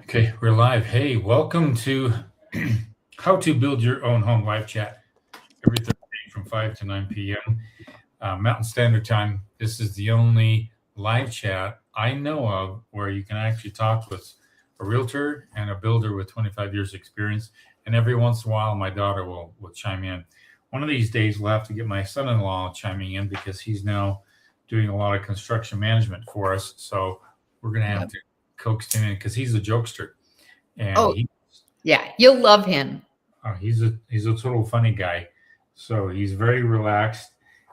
Okay, we're live. Hey, welcome to How to Build Your Own Home live chat every Thursday from 5 to 9 p.m. Mountain Standard Time. This is the only live chat I know of where you can actually talk with a realtor and a builder with 25 years experience. And every once in a while, my daughter will chime in. One of these days, we'll have to get my son-in-law chiming in because he's now doing a lot of construction management for us. So we're going to have to coax him in because he's a jokester. And yeah, you'll love him. He's a total funny guy. So he's very relaxed.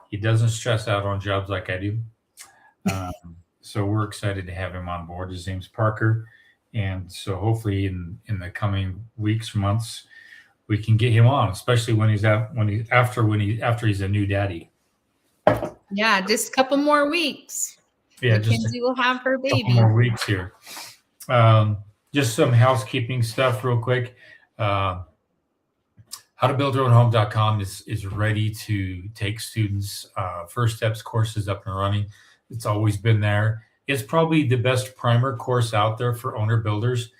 He doesn't stress out on jobs like I do. So we're excited to have him on board. His name's Parker. And so hopefully in the coming weeks or months, we can get him on, especially when he's after he's a new daddy. Yeah, just a couple more weeks. Yeah, Mackenzie will have her baby. Couple more weeks here. Just some housekeeping stuff real quick. Howtobuildyourownhome.com is ready to take students. First Steps courses up and running. It's always been there. It's probably the best primer course out there for owner builders.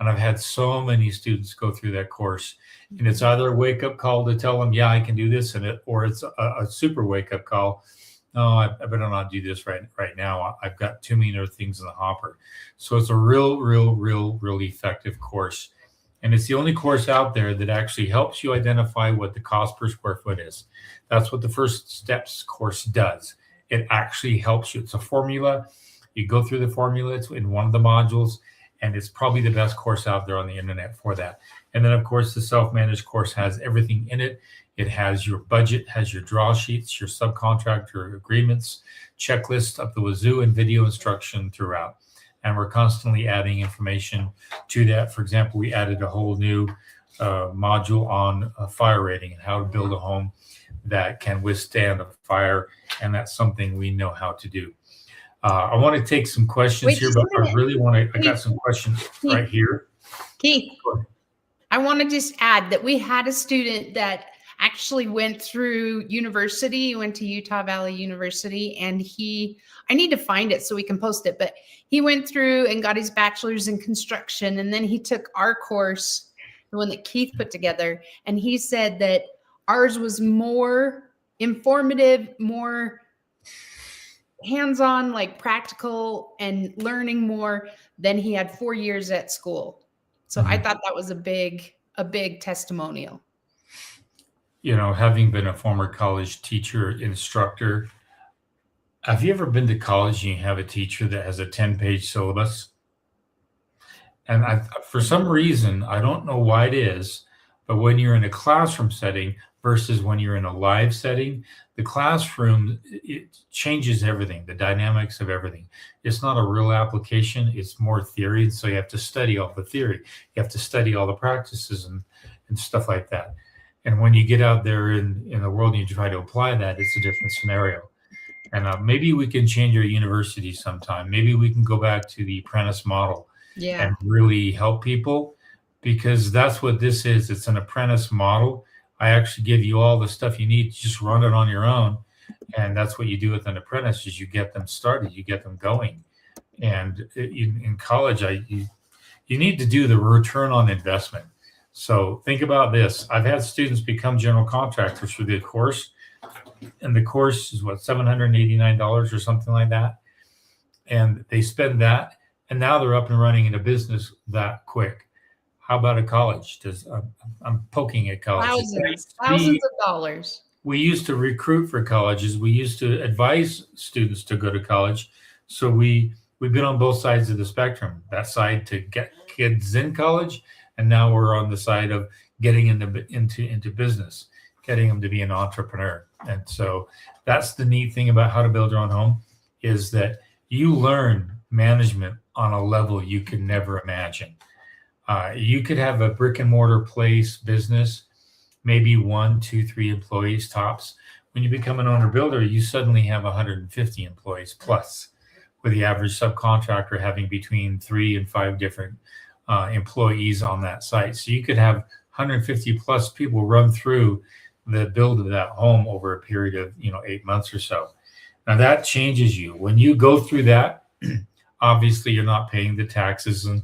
And I've had so many students go through that course. And it's either a wake-up call to tell them, yeah, I can do this, or it's a super wake-up call. No, I better not do this right now. I've got too many other things in the hopper. So it's a real effective course. And it's the only course out there that actually helps you identify what the cost per square foot is. That's what the First Steps course does. It actually helps you. It's a formula. You go through the formula. It's in one of the modules. And it's probably the best course out there on the internet for that. And then, of course, the self-managed course has everything in it. It has your budget, has your draw sheets, your subcontractor agreements, checklists up the wazoo, and video instruction throughout. And we're constantly adding information to that. For example, we added a whole new module on fire rating and how to build a home that can withstand a fire. And that's something we know how to do. I want to take some questions here, but I really want to, I got some questions right here. Keith, I want to just add that we had a student that actually went through university, went to Utah Valley University, and I need to find it so we can post it, but he went through and got his bachelor's in construction, and then he took our course, the one that Keith put together, and he said that ours was more informative, more hands-on, like practical, and learning more than he had 4 years at school. So I thought that was a big testimonial. You know, having been a former college teacher, instructor, have you ever been to college and you have a teacher that has a 10-page syllabus? And for some reason, I don't know why it is, but when you're in a classroom setting versus when you're in a live setting, the classroom, it changes everything, the dynamics of everything. It's not a real application, it's more theory. And so you have to study all the theory. You have to study all the practices and stuff like that. And when you get out there in the world and you try to apply that, it's a different scenario. And maybe we can change our university sometime. Maybe we can go back to the apprentice model and really help people, because that's what this is. It's an apprentice model. I actually give you all the stuff you need to just run it on your own. And that's what you do with an apprentice, is you get them started, you get them going. And in college, you need to do the return on investment. So think about this. I've had students become general contractors through the course, and the course is what, $789 or something like that. And they spend that, and now they're up and running in a business that quick. How about a college? I'm poking at college. Thousands of dollars. We used to recruit for colleges. We used to advise students to go to college. So we've been on both sides of the spectrum. That side to get kids in college, and now we're on the side of getting into business, getting them to be an entrepreneur. And so that's the neat thing about How to Build Your Own Home, is that you learn management on a level you could never imagine. You could have a brick and mortar place business, maybe 1, 2, 3 employees tops. When you become an owner builder, you suddenly have 150 employees plus, with the average subcontractor having between 3 and 5 different employees on that site. So you could have 150 plus people run through the build of that home over a period of 8 months or so. Now that changes you. When you go through that, obviously you're not paying the taxes and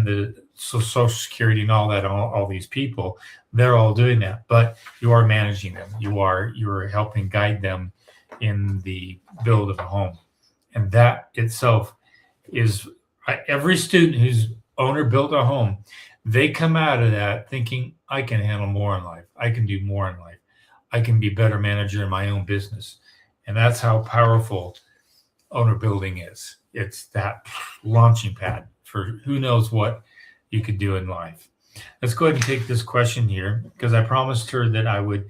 the Social Security and all that, all these people, they're all doing that, but you are managing them. You're helping guide them in the build of a home. And that itself is every student whose owner built a home, they come out of that thinking, I can handle more in life. I can do more in life. I can be a better manager in my own business. And that's how powerful owner building is. It's that launching pad for who knows what you could do in life. Let's go ahead and take this question here because I promised her that I would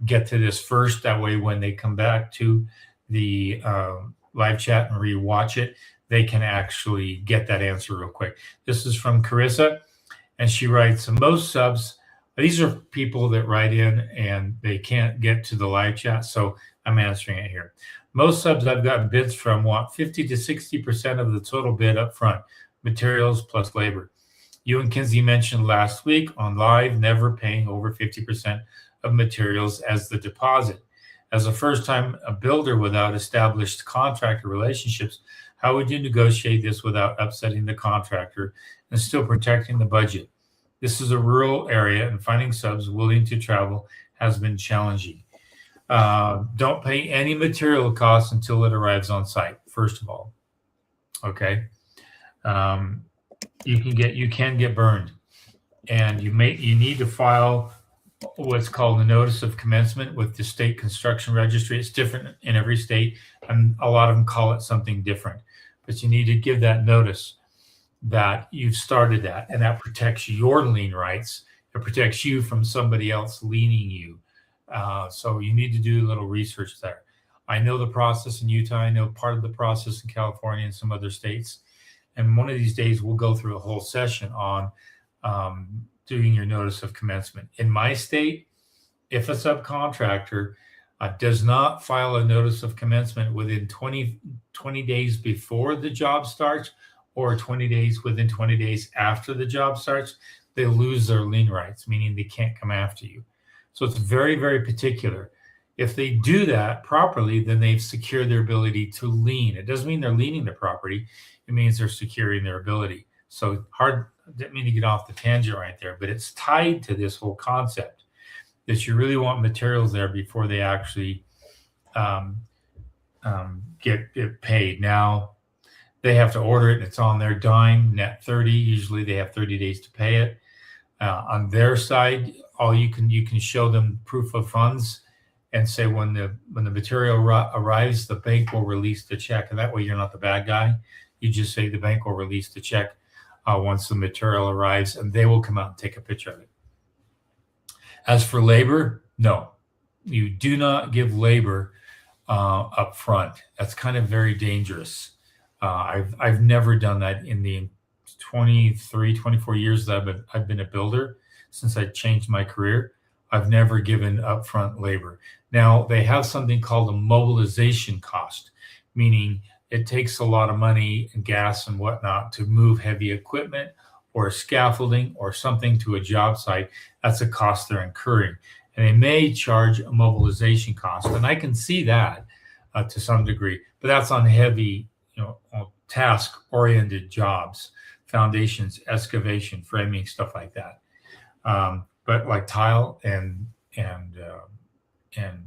get to this first. That way, when they come back to the live chat and rewatch it, they can actually get that answer real quick. This is from Carissa, and she writes, most subs, these are people that write in and they can't get to the live chat, so I'm answering it here. Most subs I've gotten bids from want 50 to 60% of the total bid up front, materials plus labor. You and Kinsey mentioned last week on live, never paying over 50% of materials as the deposit. As a first-time builder without established contractor relationships, how would you negotiate this without upsetting the contractor and still protecting the budget? This is a rural area, and finding subs willing to travel has been challenging. Don't pay any material costs until it arrives on site, first of all. Okay. You can get burned, and you need to file what's called a notice of commencement with the state construction registry. It's different in every state, and a lot of them call it something different. But you need to give that notice that you've started that, and that protects your lien rights. It protects you from somebody else liening you. So you need to do a little research there. I know the process in Utah. I know part of the process in California and some other states. And one of these days, we'll go through a whole session on doing your notice of commencement. In my state, if a subcontractor does not file a notice of commencement within 20 days before the job starts, or 20 days within 20 days after the job starts, they lose their lien rights, meaning they can't come after you. So it's very, very particular. If they do that properly, then they've secured their ability to lien. It doesn't mean they're liening the property. It means they're securing their ability. So hard, I didn't mean to get off the tangent right there, but it's tied to this whole concept that you really want materials there before they actually get paid. Now, they have to order it, and it's on their dime, net 30. Usually they have 30 days to pay it. On their side, you can show them proof of funds and say when the material arrives, the bank will release the check. And that way you're not the bad guy. You just say the bank will release the check once the material arrives, and they will come out and take a picture of it. As for labor, no, you do not give labor up front. That's kind of very dangerous. I've never done that in the 24 years that I've been a builder. Since I changed my career, I've never given upfront labor. Now, they have something called a mobilization cost, meaning it takes a lot of money and gas and whatnot to move heavy equipment or scaffolding or something to a job site. That's a cost they're incurring. And they may charge a mobilization cost. And I can see that to some degree, but that's on heavy, task-oriented jobs, foundations, excavation, framing, stuff like that. But like tile and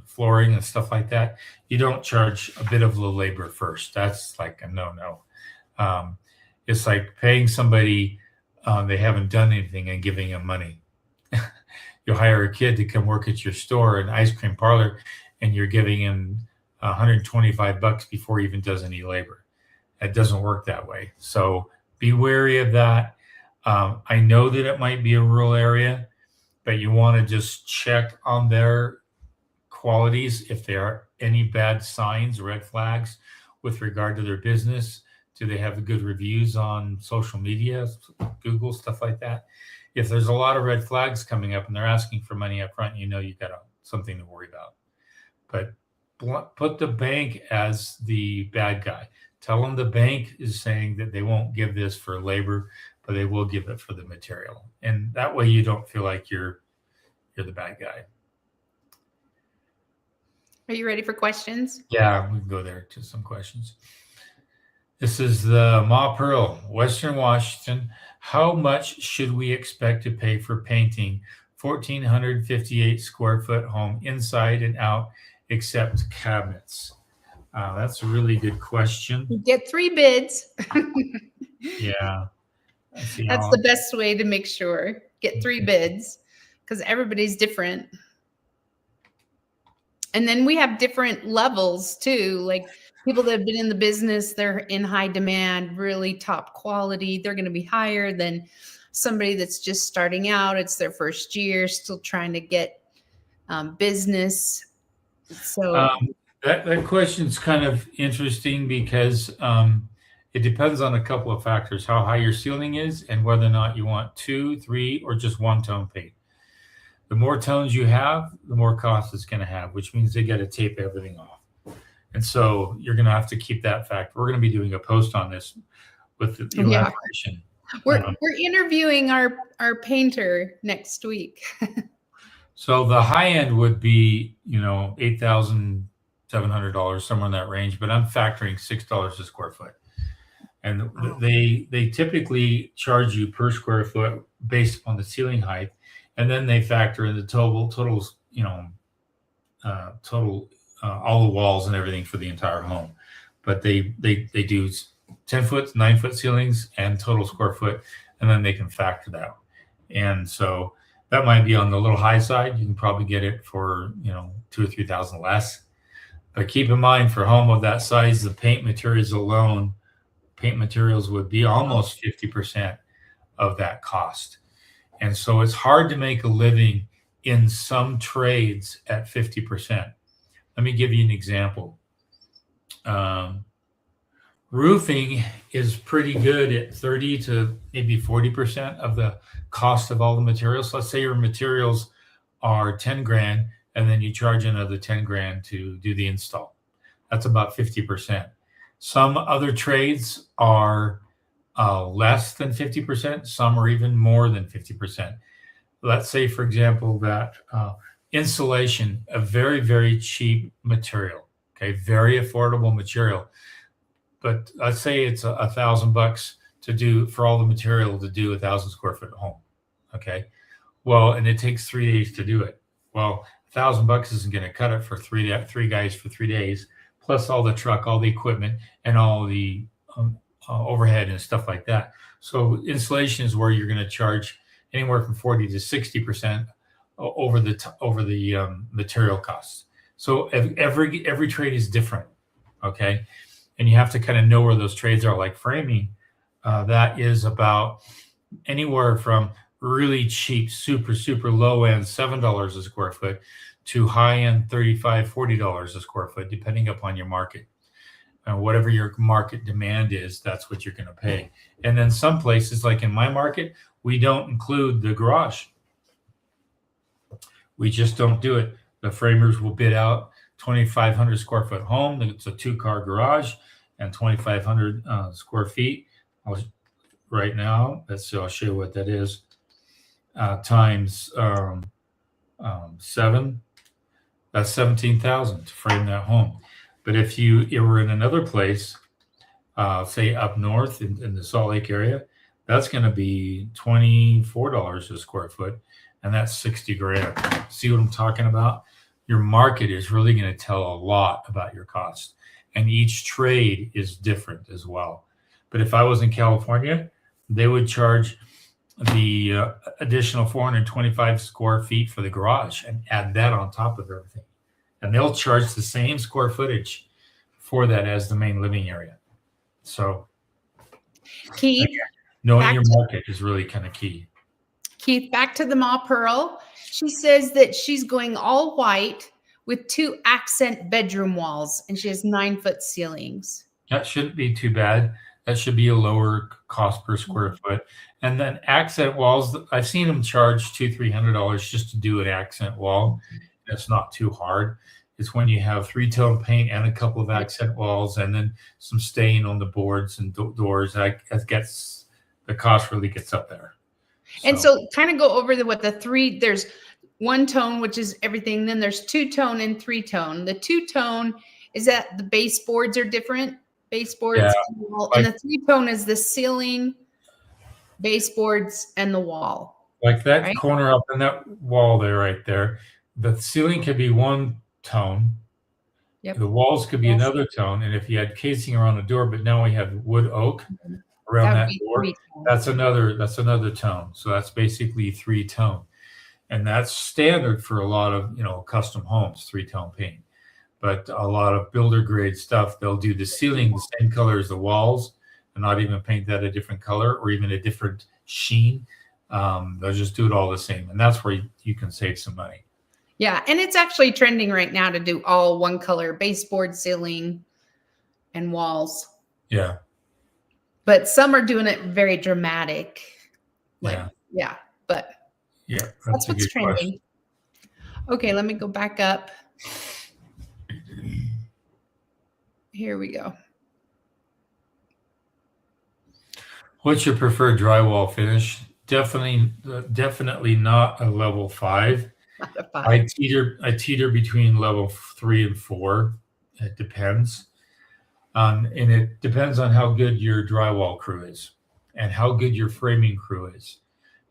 flooring and stuff like that, you don't charge a bit of the labor first. That's like a no-no. It's like paying somebody they haven't done anything and giving them money. You hire a kid to come work at your store, an ice cream parlor, and you're giving him $125 before he even does any labor. It doesn't work that way. So be wary of that. I know that it might be a rural area, but you want to just check on their qualities. If there are any bad signs, red flags with regard to their business, do they have good reviews on social media, Google, stuff like that? If there's a lot of red flags coming up and they're asking for money up front, you've got something to worry about. But put the bank as the bad guy. Tell them the bank is saying that they won't give this for labor, but they will give it for the material. And that way you don't feel like you're the bad guy. Are you ready for questions? Yeah, we can go there to some questions. This is the Ma Pearl, Western Washington. How much should we expect to pay for painting 1,458 square foot home inside and out except cabinets? That's a really good question. You get 3 bids. Yeah. Let's see That's how. the best way to make sure. Get 3 bids because everybody's different. And then we have different levels too. Like people that have been in the business, they're in high demand, really top quality. They're going to be higher than somebody that's just starting out. It's their first year, still trying to get business. So That question's kind of interesting because it depends on a couple of factors: how high your ceiling is, and whether or not you want 2, 3, or just one tone paint. The more tones you have, the more cost it's going to have, which means they got to tape everything off. And so you're going to have to keep that fact. We're going to be doing a post on this with the elaboration. We're interviewing our painter next week. So the high end would be, $8,700, somewhere in that range, but I'm factoring $6 a square foot. And they typically charge you per square foot based upon the ceiling height, and then they factor in the total, all the walls and everything for the entire home. But they do 10-foot, 9-foot ceilings and total square foot, and then they can factor that. And so that might be on the little high side. You can probably get it for, 2,000 or 3,000 less. But keep in mind, for a home of that size, the paint materials alone, would be almost 50% of that cost. And so it's hard to make a living in some trades at 50%. Let me give you an example. Roofing is pretty good at 30 to maybe 40% of the cost of all the materials. So let's say your materials are 10 grand and then you charge another 10 grand to do the install. That's about 50%. Some other trades are less than 50%. Some are even more than 50%. Let's say, for example, that insulation, a very, very cheap material, okay, very affordable material. But let's say it's $1,000 to do for all the material to do 1,000 square foot home. Okay. Well, and it takes 3 days to do it. Well, $1,000 isn't going to cut it for three guys for 3 days, plus all the truck, all the equipment, and all the overhead and stuff like that. So insulation is where you're going to charge anywhere from 40 to 60% over the material costs. So every trade is different. Okay. And you have to kind of know where those trades are. Like framing, that is about anywhere from really cheap, super, super low end, $7 a square foot to high end $35, $40 a square foot, depending upon your market. And whatever your market demand is, that's what you're going to pay. And then some places, like in my market, we don't include the garage. We just don't do it. The framers will bid out 2,500 square foot home. It's a 2-car garage and 2,500 square feet. Right now, I'll show you what that is. Times 7, that's 17,000 to frame that home. But if you were in another place, say up north in the Salt Lake area, that's going to be $24 a square foot, and that's 60 grand. See what I'm talking about? Your market is really going to tell a lot about your cost, and each trade is different as well. But if I was in California, they would charge the additional 425 square feet for the garage and add that on top of everything. And they'll charge the same square footage for that as the main living area. So Keith, again, knowing your market is really kind of key. Keith, back to the Ma Pearl. She says that she's going all white with 2 accent bedroom walls, and she has 9-foot ceilings. That shouldn't be too bad. That should be a lower cost per square foot. And then accent walls, I've seen them charge $200-300 just to do an accent wall. That's not too hard. It's when you have 3-tone paint and a couple of accent walls and then some stain on the boards and doors, that gets the cost really gets up there. And so kind of go over what the 3, there's 1 tone, which is everything. Then there's 2-tone and 3-tone. The 2-tone is that the baseboards are different. baseboards, Yeah, and the wall. And like the three-tone is the ceiling, baseboards, and the wall, like that right? corner up in that wall there, right there. The ceiling could be one tone, Yep. the walls could be Yes. another tone, and if you had casing around the door, but now we have wood oak around That would that be door, three-tone. that's another tone. So that's basically three-tone. And that's standard for a lot of, custom homes, three-tone paint. But a lot of builder grade stuff, they'll do the ceiling the same color as the walls and not even paint that a different color or even a different sheen. They'll just do it all the same. And that's where you can save some money. Yeah, and it's actually trending right now to do all one color baseboard, ceiling, and walls. Yeah. But some are doing it very dramatic. But Yeah, that's what's trending. Question. Okay, let me go back up. Here we go. What's your preferred drywall finish? Definitely not a level 5. Not a 5. I teeter between level 3 and 4. It depends. And it depends on how good your drywall crew is and how good your framing crew is.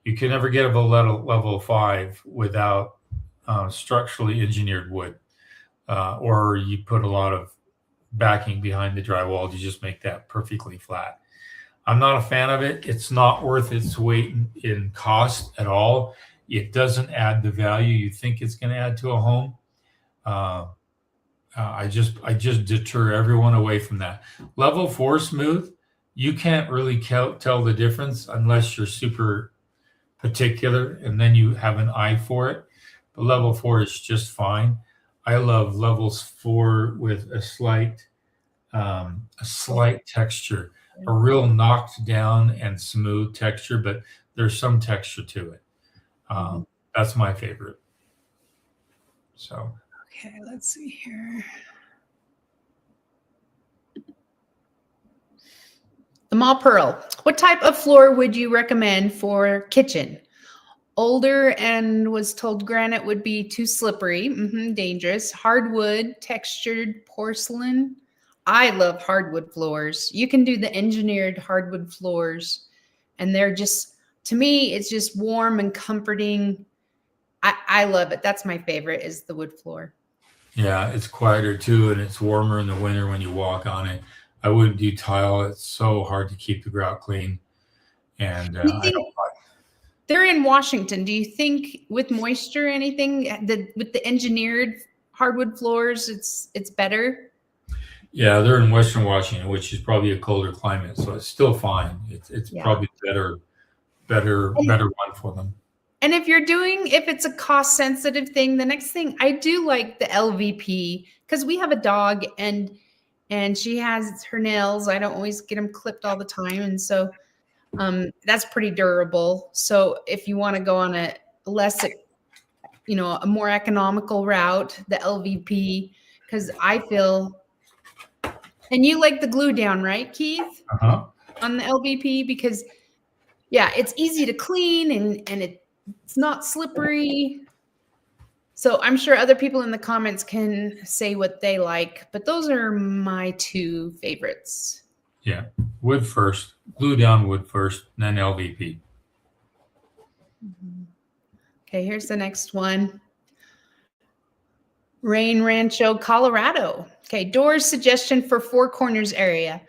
You can never get a level 5 without structurally engineered wood, or you put a lot of backing behind the drywall to just make that perfectly flat. I'm not a fan of it. It's not worth its weight in cost at all. It doesn't add the value you think it's going to add to a home. I just deter everyone away from that. Level 4 smooth, you can't really tell the difference unless you're super particular and then you have an eye for it. But level 4 is just fine. I love levels 4 with a slight texture, a real knocked down and smooth texture, but there's some texture to it. That's my favorite. So. Okay, let's see here. Amal Pearl, what type of floor would you recommend for kitchen? Older and was told granite would be too slippery, dangerous. Hardwood, textured porcelain. I love hardwood floors. You can do the engineered hardwood floors, and they're just, to me, it's just warm and comforting. I love it. That's my favorite, is the wood floor. Yeah, it's quieter too, and it's warmer in the winter when you walk on it. I wouldn't do tile. It's so hard to keep the grout clean. And I don't like. They're in Washington. Do you think with moisture, anything with the engineered hardwood floors, it's better? Yeah, they're in Western Washington, which is probably a colder climate, so it's still fine. It's probably better one for them. And if it's a cost sensitive thing, the next thing, I do like the LVP, because we have a dog and she has her nails. I don't always get them clipped all the time. And so that's pretty durable. So if you want to go on a less, a more economical route, the LVP, because I feel, and you like the glue down, right, Keith? On the LVP, because it's easy to clean and it's not slippery. So I'm sure other people in the comments can say what they like, but those are my two favorites. Yeah, wood first, glue down wood first, then LVP. Okay, here's the next one. Rain Rancho, Colorado. Okay, doors suggestion for Four Corners area.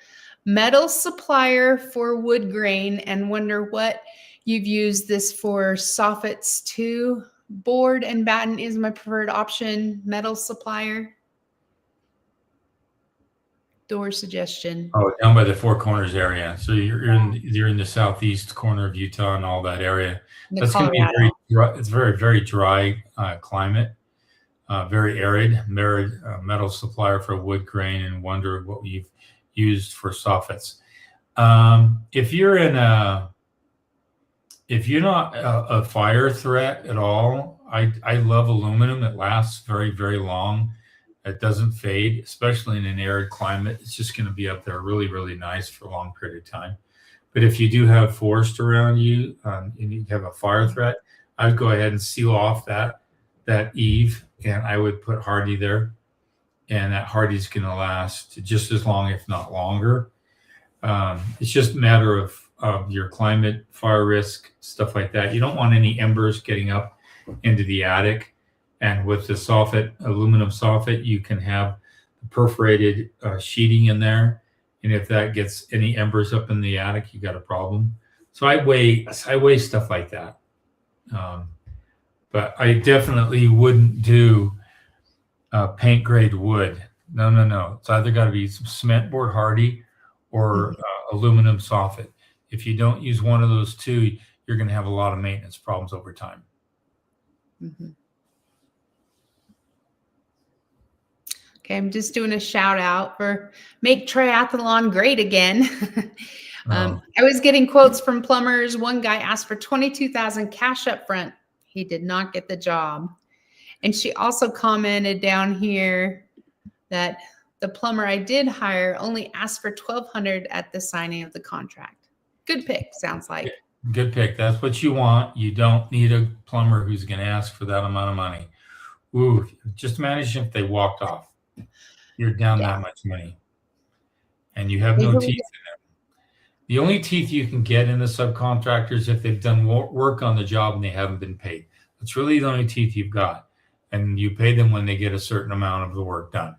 Metal supplier for wood grain, and wonder what you've used this for. Soffits too. Board and batten is my preferred option. Metal supplier. Door suggestion. Oh, down by the Four Corners area. So you're in the southeast corner of Utah and all that area. That's going to be very dry. It's very, very dry climate. Very arid. Metal supplier for wood grain, and wonder what we've used for soffits. If you're not a fire threat at all, I love aluminum. It lasts very, very long. It doesn't fade, especially in an arid climate. It's just going to be up there really, really nice for a long period of time. But if you do have forest around you and you have a fire threat, I would go ahead and seal off that eave, and I would put hardy there. and that hardy's going to last just as long, if not longer. It's just a matter of your climate, fire risk, stuff like that. You don't want any embers getting up into the attic. And with the soffit, aluminum soffit, you can have perforated sheeting in there. And if that gets any embers up in the attic, you got a problem. So I weigh stuff like that. But I definitely wouldn't do paint grade wood. No. It's either got to be some cement board hardy or aluminum soffit. If you don't use one of those two, you're going to have a lot of maintenance problems over time. Mm-hmm. Okay, I'm just doing a shout out for Make Triathlon Great Again. I was getting quotes from plumbers. One guy asked for $22,000 cash up front. He did not get the job. And she also commented down here that the plumber I did hire only asked for $1,200 at the signing of the contract. Good pick, sounds like. Good pick. That's what you want. You don't need a plumber who's going to ask for that amount of money. Ooh, just imagine if they walked off. You're down that much money. And you have no teeth in it. The only teeth you can get in the subcontractors if they've done work on the job and they haven't been paid. That's really the only teeth you've got. And you pay them when they get a certain amount of the work done.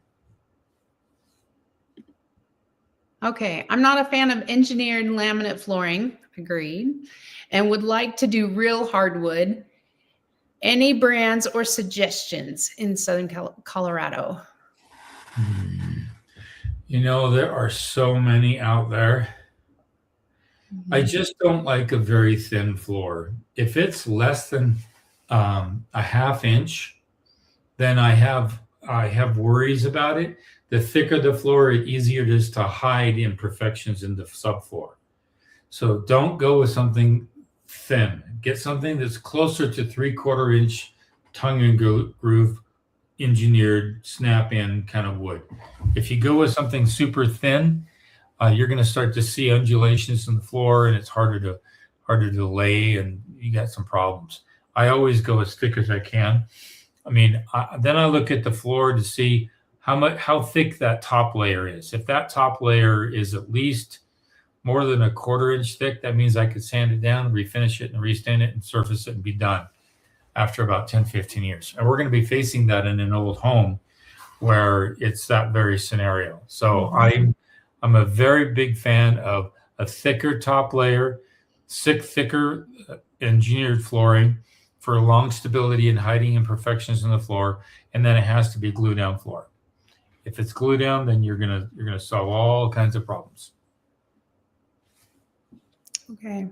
Okay, I'm not a fan of engineered laminate flooring, agreed, and would like to do real hardwood. Any brands or suggestions in Southern Colorado? You know, there are so many out there. I just don't like a very thin floor. If it's less than a half inch, then I have worries about it. The thicker the floor, the easier it is to hide imperfections in the subfloor. So don't go with something thin. Get something that's closer to 3/4 inch tongue and groove engineered snap-in kind of wood. If you go with something super thin, you're going to start to see undulations in the floor, and it's harder to lay, and you got some problems. I always go as thick as I can. I mean, then I look at the floor to see how thick that top layer is. If that top layer is at least more than 1/4 inch thick, that means I could sand it down, refinish it, and restain it, and surface it, and be done after about 10, 15 years. And we're going to be facing that in an old home where it's that very scenario. So I'm a very big fan of a thicker top layer, thicker engineered flooring for long stability and hiding imperfections in the floor, and then it has to be glue down floor. If it's glue down, then you're gonna solve all kinds of problems. Okay.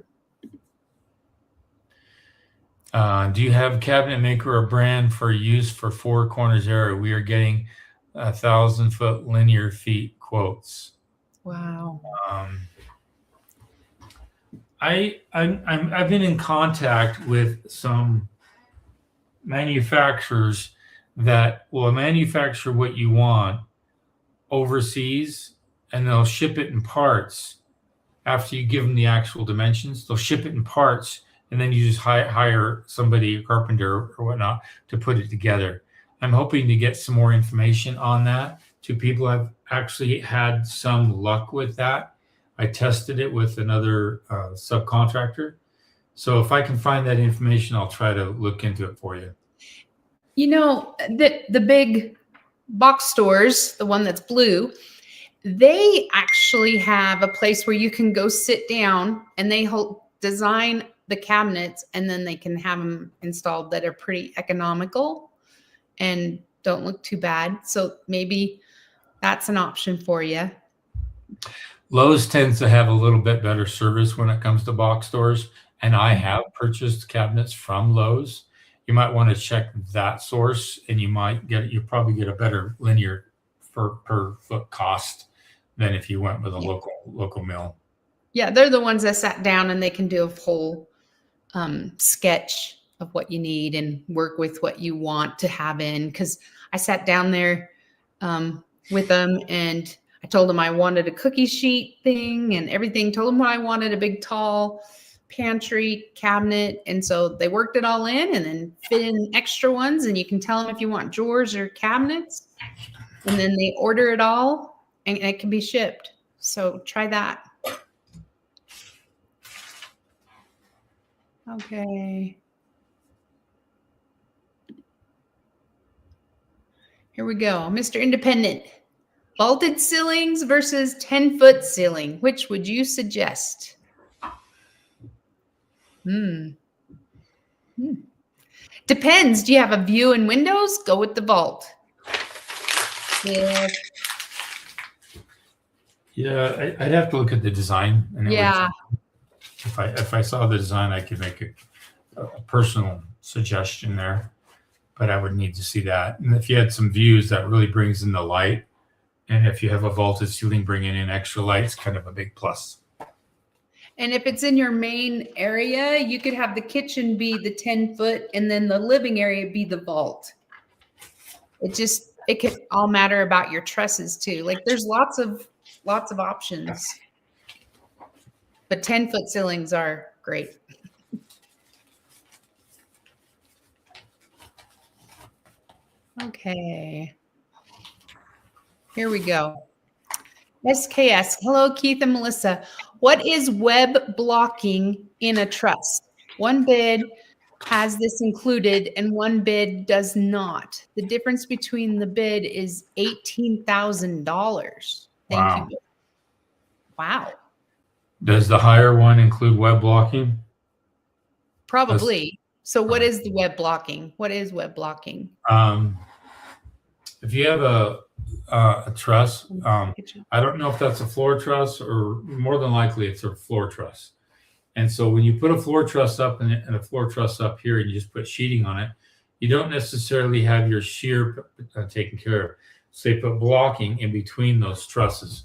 Do you have a cabinet maker or brand for use for Four Corners area? We are getting 1,000-foot linear feet quotes. Wow. I've been in contact with some manufacturers that will manufacture what you want overseas, and they'll ship it in parts. After you give them the actual dimensions, they'll ship it in parts, and then you just hire somebody, a carpenter or whatnot, to put it together. I'm hoping to get some more information on that. Two people have actually had some luck with that. I tested it with another subcontractor. So if I can find that information, I'll try to look into it for you. You know, the big box stores, the one that's blue, they actually have a place where you can go sit down and they design the cabinets, and then they can have them installed that are pretty economical and don't look too bad. So maybe that's an option for you. Lowe's tends to have a little bit better service when it comes to box stores, and I have purchased cabinets from Lowe's. You might want to check that source, and you probably get a better linear per foot cost than if you went with a local mill. Yeah, they're the ones that sat down and they can do a full sketch of what you need and work with what you want to have in. Because I sat down there with them, and I told them I wanted a cookie sheet thing and everything. Told them what I wanted, a big tall pantry cabinet, and so they worked it all in and then fit in extra ones. And you can tell them if you want drawers or cabinets. and then they order it all and it can be shipped. So try that. Okay. Here we go. Mr. Independent. Vaulted ceilings versus 10-foot ceiling. Which would you suggest? Depends. Do you have a view and windows? Go with the vault. Yeah. Yeah, I'd have to look at the design. And Yeah. If I saw the design, I could make a personal suggestion there, but I would need to see that. And if you had some views, that really brings in the light. And if you have a vaulted ceiling bringing in extra light, it's kind of a big plus. And if it's in your main area, you could have the kitchen be the 10-foot and then the living area be the vault. It could all matter about your trusses too. Like there's lots of options. But 10-foot ceilings are great. Okay. Here we go. SKS. Hello, Keith and Melissa. What is web blocking in a truss? One bid has this included and one bid does not. The difference between the bid is $18,000. Thank you. Wow. Does the higher one include web blocking? Probably. So what is the web blocking? What is web blocking? If you have a truss, I don't know if that's a floor truss or more than likely it's a floor truss. And so when you put a floor truss up and a floor truss up here and you just put sheeting on it, you don't necessarily have your shear taken care of. So they put blocking in between those trusses.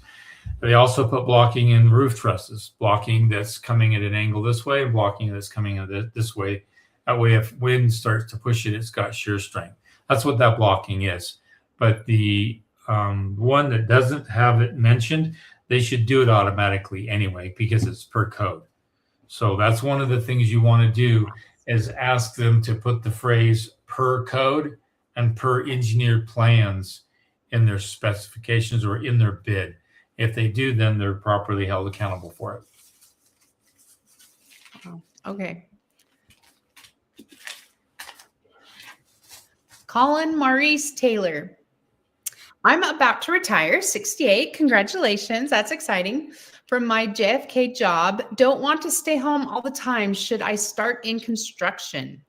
They also put blocking in roof trusses, blocking that's coming at an angle this way, blocking that's coming at this way. That way, if wind starts to push it, it's got shear strength. That's what that blocking is. But the one that doesn't have it mentioned, they should do it automatically anyway because it's per code. So that's one of the things you want to do is ask them to put the phrase per code and per engineered plans in their specifications or in their bid. If they do, then they're properly held accountable for it. Oh, okay. Colin Maurice Taylor. I'm about to retire, 68. Congratulations. That's exciting. From my JFK job. Don't want to stay home all the time. Should I start in construction?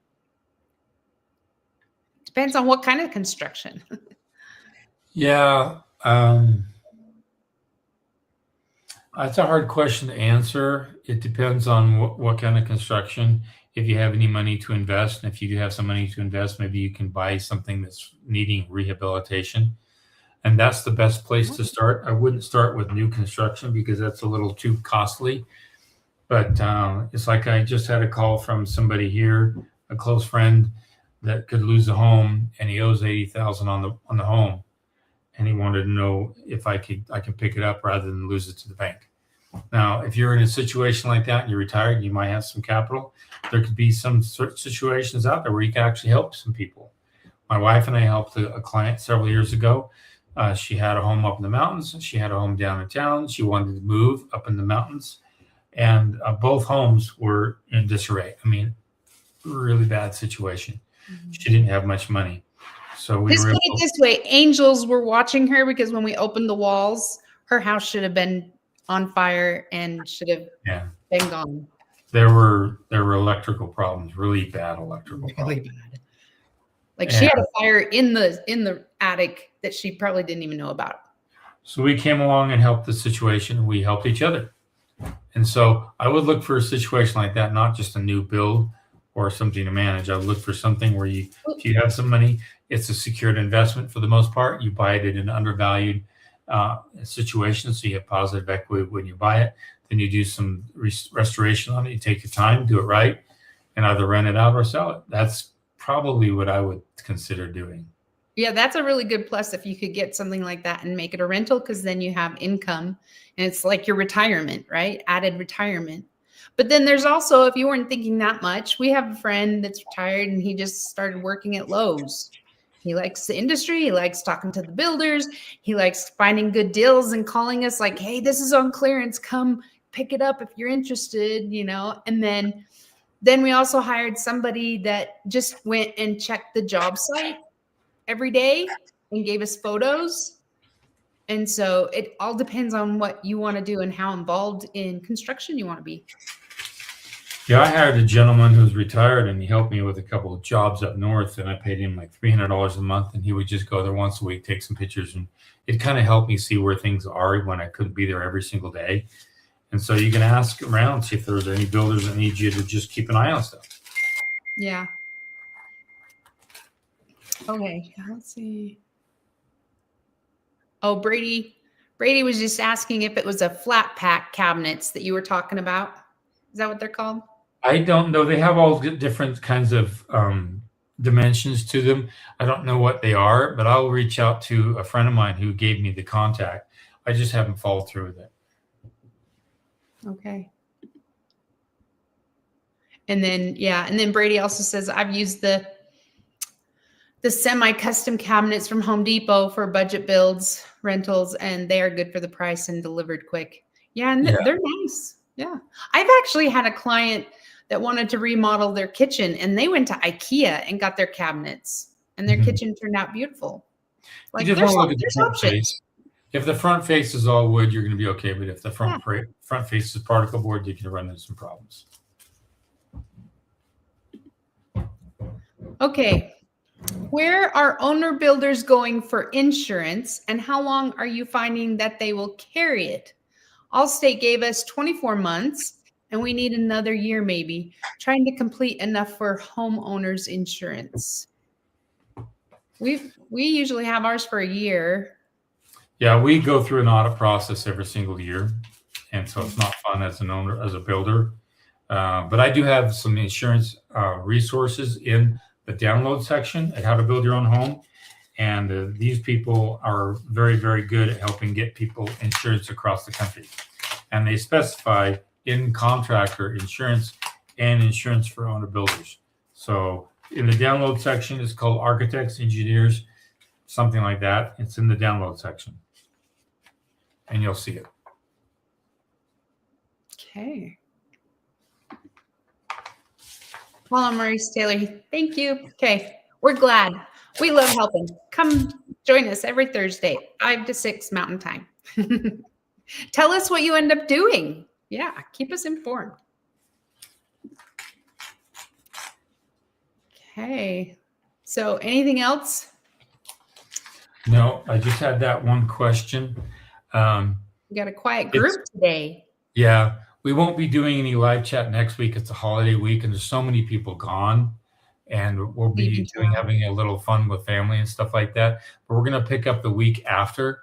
Depends on what kind of construction. Yeah. That's a hard question to answer. It depends on what kind of construction. If you have any money to invest, and if you do have some money to invest, maybe you can buy something that's needing rehabilitation. And that's the best place to start. I wouldn't start with new construction because that's a little too costly. But it's like I just had a call from somebody here, a close friend that could lose a home, and he owes $80,000 on the home, and he wanted to know if I can pick it up rather than lose it to the bank. Now, if you're in a situation like that and you're retired, you might have some capital. There could be some situations out there where you can actually help some people. My wife and I helped a client several years ago. She had a home up in the mountains. She had a home down in town. She wanted to move up in the mountains. And both homes were in disarray. I mean, really bad situation. Mm-hmm. She didn't have much money. So we Just put it this way. Angels were watching her because when we opened the walls, her house should have been on fire and should have been gone. There were electrical problems, really bad electrical problems. Bad. Like she had a fire in the attic that she probably didn't even know about. So we came along and helped the situation. We helped each other. And so I would look for a situation like that, not just a new build or something to manage. I would look for something where if you have some money, it's a secured investment for the most part. You buy it in an undervalued situation, so you have positive equity when you buy it. Then you do some restoration on it. You take your time, do it right, and either rent it out or sell it. That's probably what I would consider doing. Yeah, that's a really good plus if you could get something like that and make it a rental, because then you have income and it's like your retirement, right? Added retirement. But then there's also, if you weren't thinking that much, we have a friend that's retired and he just started working at Lowe's. He likes the industry. He likes talking to the builders. He likes finding good deals and calling us like, hey, this is on clearance. Come pick it up if you're interested, And then we also hired somebody that just went and checked the job site every day and gave us photos. And so it all depends on what you want to do and how involved in construction you want to be. Yeah, I hired a gentleman who's retired, and he helped me with a couple of jobs up north, and I paid him like $300 a month, and he would just go there once a week, take some pictures, and it kind of helped me see where things are when I couldn't be there every single day. And so you can ask around, see if there's any builders that need you to just keep an eye on stuff. Yeah. Okay, let's see. Oh, Brady was just asking if it was a flat pack cabinets that you were talking about. Is that what they're called? I don't know. They have all different kinds of dimensions to them. I don't know what they are, but I'll reach out to a friend of mine who gave me the contact. I just haven't followed through with it. Okay. And then Brady also says, I've used the semi-custom cabinets from Home Depot for budget builds, rentals, and they are good for the price and delivered quick. Yeah, and they're nice. Yeah. I've actually had a client that wanted to remodel their kitchen, and they went to IKEA and got their cabinets, and their kitchen turned out beautiful. Like, you just want to look at the front face. If the front face is all wood, you're going to be okay. But if the front face is particle board, you can run into some problems. Okay. Where are owner builders going for insurance, and how long are you finding that they will carry it? Allstate gave us 24 months, and we need another year maybe, trying to complete enough for homeowners insurance. We usually have ours for a year. Yeah, we go through an audit process every single year, and so it's not fun as an owner, as a builder. But I do have some insurance resources in the download section at how to build your own home. And these people are very, very good at helping get people insurance across the country. And they specify in contractor insurance and insurance for owner builders. So in the download section, it's called architects, engineers, something like that. It's in the download section. And you'll see it. Okay. Paula Maurice Taylor, thank you. Okay, we're glad. We love helping. Come join us every Thursday, 5 to 6 Mountain Time. Tell us what you end up doing. Yeah, keep us informed. Okay, so anything else? No, I just had that one question. We got a quiet group today. Yeah, we won't be doing any live chat next week. It's a holiday week, and there's so many people gone. And we'll be having a little fun with family and stuff like that. But we're going to pick up the week after.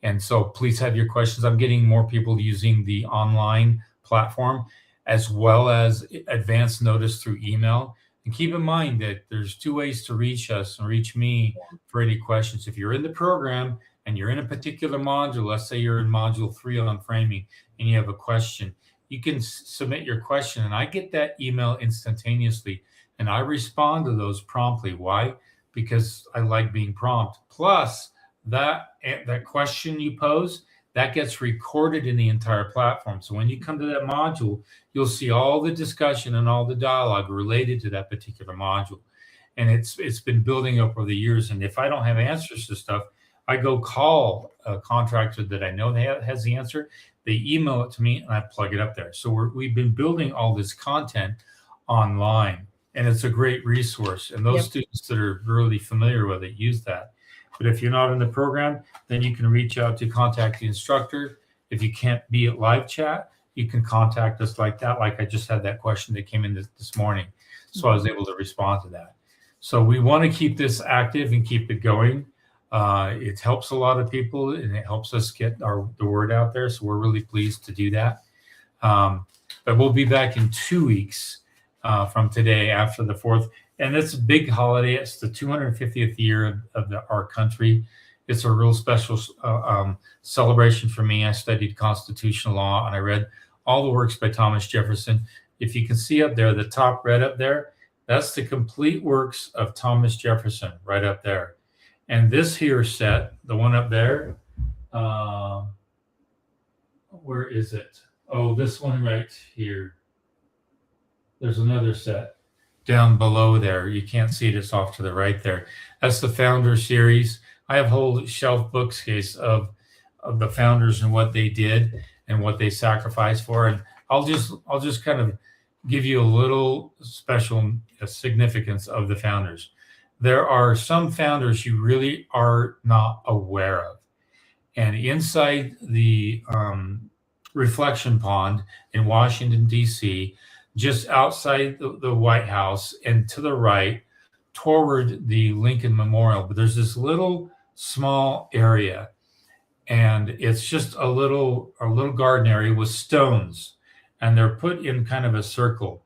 And so please have your questions. I'm getting more people using the online platform as well as advance notice through email. And keep in mind that there's 2 ways to reach us and reach me for any questions. If you're in the program and you're in a particular module, let's say you're in module 3 on framing and you have a question, you can submit your question and I get that email instantaneously. And I respond to those promptly. Why? Because I like being prompt. Plus, that question you pose, that gets recorded in the entire platform. So when you come to that module, you'll see all the discussion and all the dialogue related to that particular module. And it's been building up over the years. And if I don't have answers to stuff, I go call a contractor that I know has the answer. They email it to me and I plug it up there. So we've been building all this content online. And it's a great resource. And those students that are really familiar with it use that. But if you're not in the program, then you can reach out to contact the instructor. If you can't be at live chat, you can contact us like that. Like I just had that question that came in this morning. So I was able to respond to that. So we want to keep this active and keep it going. It helps a lot of people and it helps us get the word out there. So we're really pleased to do that. But we'll be back in 2 weeks. From today after the 4th. And it's a big holiday. It's the 250th year of our country. It's a real special celebration for me. I studied constitutional law and I read all the works by Thomas Jefferson. If you can see up there, the top red up there, That's the complete works of Thomas Jefferson right up there. And this here set, the one up there, where is it? Oh, this one right here. There's another set down below there. You can't see it. It's off to the right there. That's the Founder series. I have a whole shelf bookcase of the founders and what they did and what they sacrificed for. And I'll just kind of give you a little special significance of the founders. There are some founders you really are not aware of. And inside the reflection pond in Washington, D.C., just outside the White House and to the right toward the Lincoln Memorial, but there's this little small area, and it's just a little garden area with stones, and they're put in kind of a circle.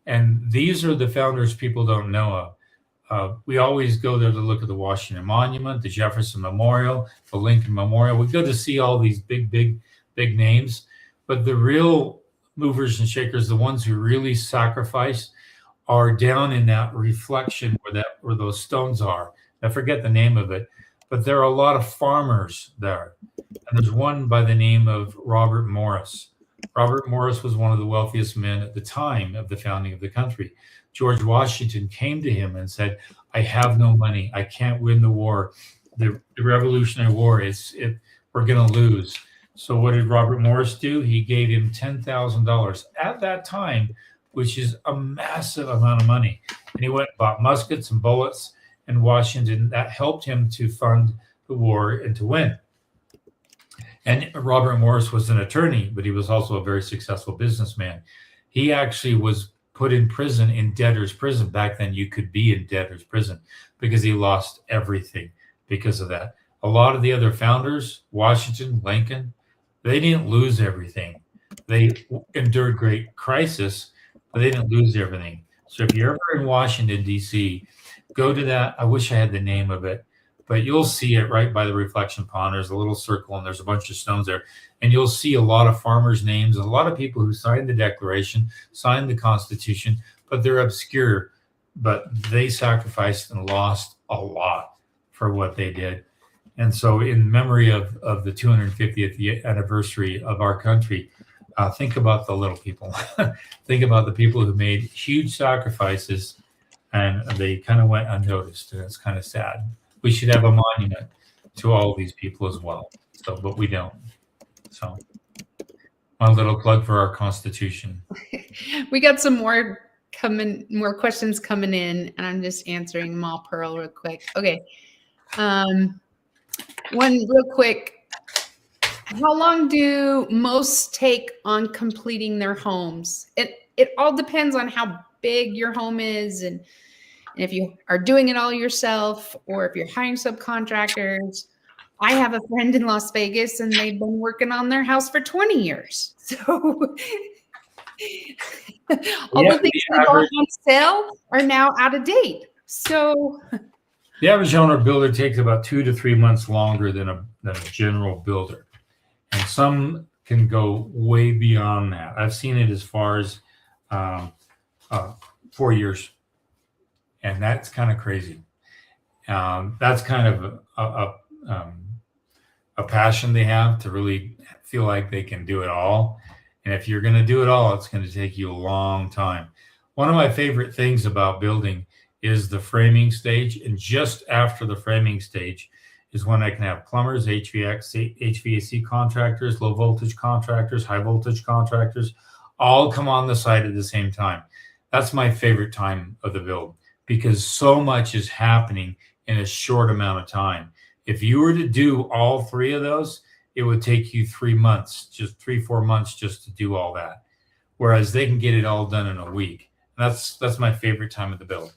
And these are the founders people don't know of. We always go there to look at the Washington Monument, the Jefferson Memorial, the Lincoln Memorial. We go to see all these big names, but the real movers and shakers, the ones who really sacrifice, are down in that reflection where those stones are. I forget the name of it, but there are a lot of farmers there. And there's one by the name of Robert Morris. Robert Morris was one of the wealthiest men at the time of the founding of the country. George Washington came to him and said, I have no money. I can't win the war. The Revolutionary War, we're going to lose. So what did Robert Morris do? He gave him $10,000 at that time, which is a massive amount of money. And he went and bought muskets and bullets in Washington. That helped him to fund the war and to win. And Robert Morris was an attorney, but he was also a very successful businessman. He actually was put in prison, in debtor's prison. Back then, you could be in debtor's prison because he lost everything because of that. A lot of the other founders, Washington, Lincoln, they didn't lose everything. They endured great crisis, but they didn't lose everything. So if you're ever in Washington, D.C., go to that. I wish I had the name of it, but you'll see it right by the reflection pond. There's a little circle and there's a bunch of stones there. And you'll see a lot of farmers' names, a lot of people who signed the Declaration, signed the Constitution, but they're obscure. But they sacrificed and lost a lot for what they did. And so in memory of the 250th anniversary of our country, think about the little people. Think about the people who made huge sacrifices and they kind of went unnoticed. And it's kind of sad. We should have a monument to all of these people as well. So, but we don't. So my little plug for our Constitution. We got some more questions coming in, and I'm just answering them all, Pearl, real quick. Okay. One real quick. How long do most take on completing their homes? It all depends on how big your home is, and if you are doing it all yourself or if you're hiring subcontractors. I have a friend in Las Vegas and they've been working on their house for 20 years. So all the things that are on sale are now out of date. So the average owner builder takes about 2 to 3 months longer than a general builder. And some can go way beyond that. I've seen it as far as 4 years. And that's kind of crazy. That's kind of a passion they have to really feel like they can do it all. And if you're going to do it all, it's going to take you a long time. One of my favorite things about building is the framing stage. And just after the framing stage is when I can have plumbers, HVAC contractors, low voltage contractors, high voltage contractors, all come on the site at the same time. That's my favorite time of the build because so much is happening in a short amount of time. If you were to do all three of those, it would take you 3 months, just 3-4 months just to do all that. Whereas they can get it all done in a week. That's my favorite time of the build.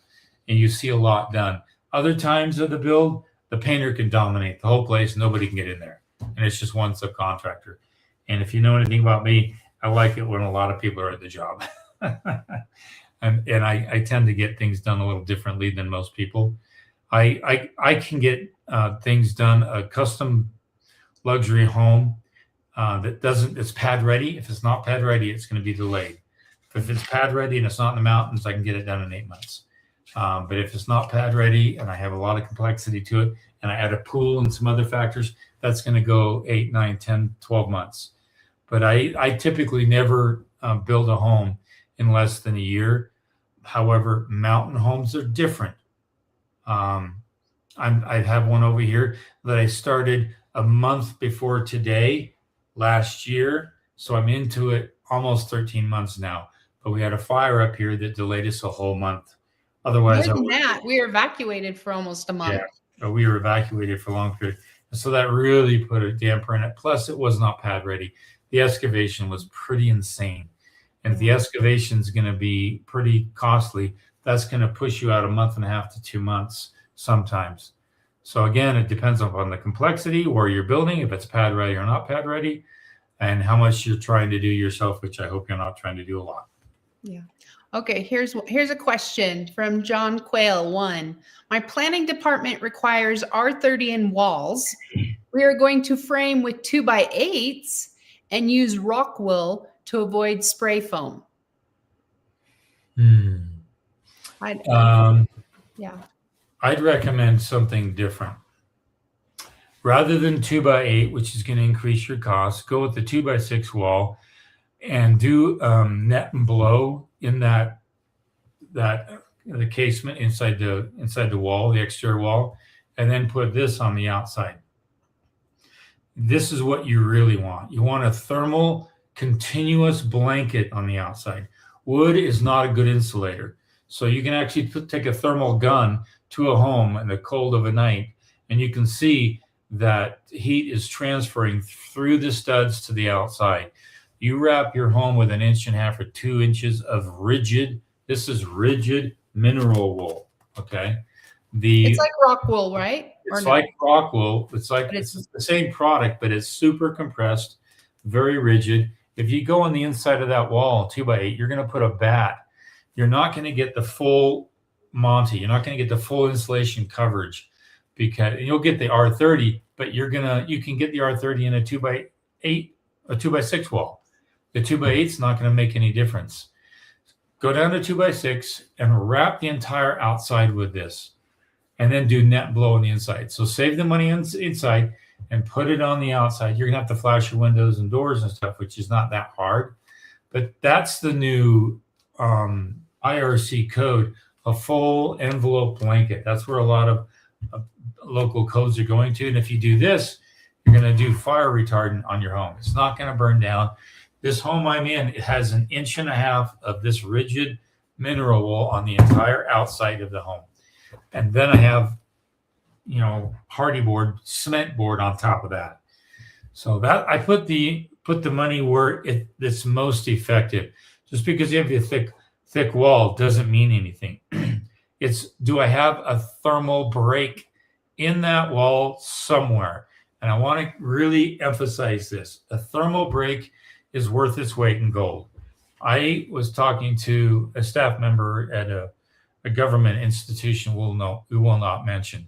And you see a lot done. Other times of the build, the painter can dominate the whole place. Nobody can get in there. And it's just one subcontractor. And if you know anything about me, I like it when a lot of people are at the job. and I tend to get things done a little differently than most people. I can get things done, a custom luxury home it's pad ready. If it's not pad ready, it's going to be delayed. If it's pad ready and it's not in the mountains, I can get it done in 8 months. But if it's not pad ready and I have a lot of complexity to it, and I add a pool and some other factors, that's going to go 8, 9, 10, 12 months. But I typically never build a home in less than a year. However, mountain homes are different. I have one over here that I started a month before today last year. So I'm into it almost 13 months now. But we had a fire up here that delayed us a whole month. Otherwise, More than that, we were evacuated for almost a month. Yeah, we were evacuated for a long period. And so that really put a damper in it. Plus, it was not pad ready. The excavation was pretty insane. And if the excavation is going to be pretty costly, that's going to push you out a month and a half to 2 months sometimes. So again, it depends upon the complexity, where you're building, if it's pad ready or not pad ready, and how much you're trying to do yourself, which I hope you're not trying to do a lot. Yeah. Okay, here's a question from John Quayle. 1. My planning department requires R30 in walls. We are going to frame with 2x8s and use rock wool to avoid spray foam. I'd recommend something different. Rather than 2x8, which is going to increase your costs, go with the 2x6 wall and do net and blow in the casement inside the wall, the exterior wall, and then put this on the outside. This is what you really want. You want a thermal continuous blanket on the outside. Wood is not a good insulator. So you can actually take a thermal gun to a home in the cold of a night, and you can see that heat is transferring through the studs to the outside. You wrap your home with 1.5 inches or 2 inches of rigid, this is rigid mineral wool, okay? It's like rock wool, right? It's like rock wool. It's the same product, but it's super compressed, very rigid. If you go on the inside of that wall, 2x8, you're going to put a bat. You're not going to get the full Monty. You're not going to get the full insulation coverage, because you'll get the R30, but you can get the R30 in a 2x8, a 2x6 wall. The 2x8 is not going to make any difference. Go down to 2x6 and wrap the entire outside with this, and then do net blow on the inside. So save the money inside and put it on the outside. You're gonna have to flash your windows and doors and stuff, which is not that hard. But that's the new IRC code, a full envelope blanket. That's where a lot of local codes are going to. And if you do this, you're gonna do fire retardant on your home. It's not gonna burn down. This home I'm in, it has 1.5 inches of this rigid mineral wool on the entire outside of the home. And then I have, hardy board, cement board on top of that. So that I put the money where it's most effective. Just because you have a thick wall doesn't mean anything. It's, do I have a thermal break in that wall somewhere? And I want to really emphasize this. A thermal break is worth its weight in gold. I was talking to a staff member at a government institution we will not mention,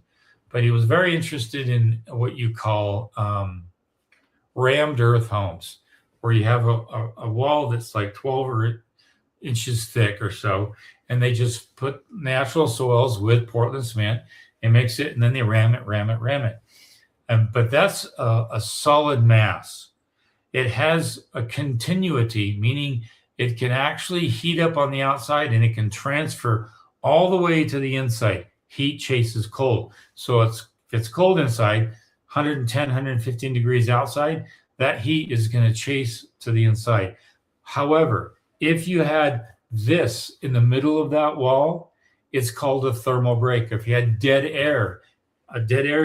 but he was very interested in what you call rammed earth homes, where you have a wall that's like 12 inches thick or so, and they just put natural soils with Portland cement and mix it, and then they ram it. But that's a solid mass. It has a continuity, meaning it can actually heat up on the outside and it can transfer all the way to the inside. Heat chases cold. So if it's cold inside, 110, 115 degrees outside, that heat is going to chase to the inside. However, if you had this in the middle of that wall, it's called a thermal break. If you had a dead air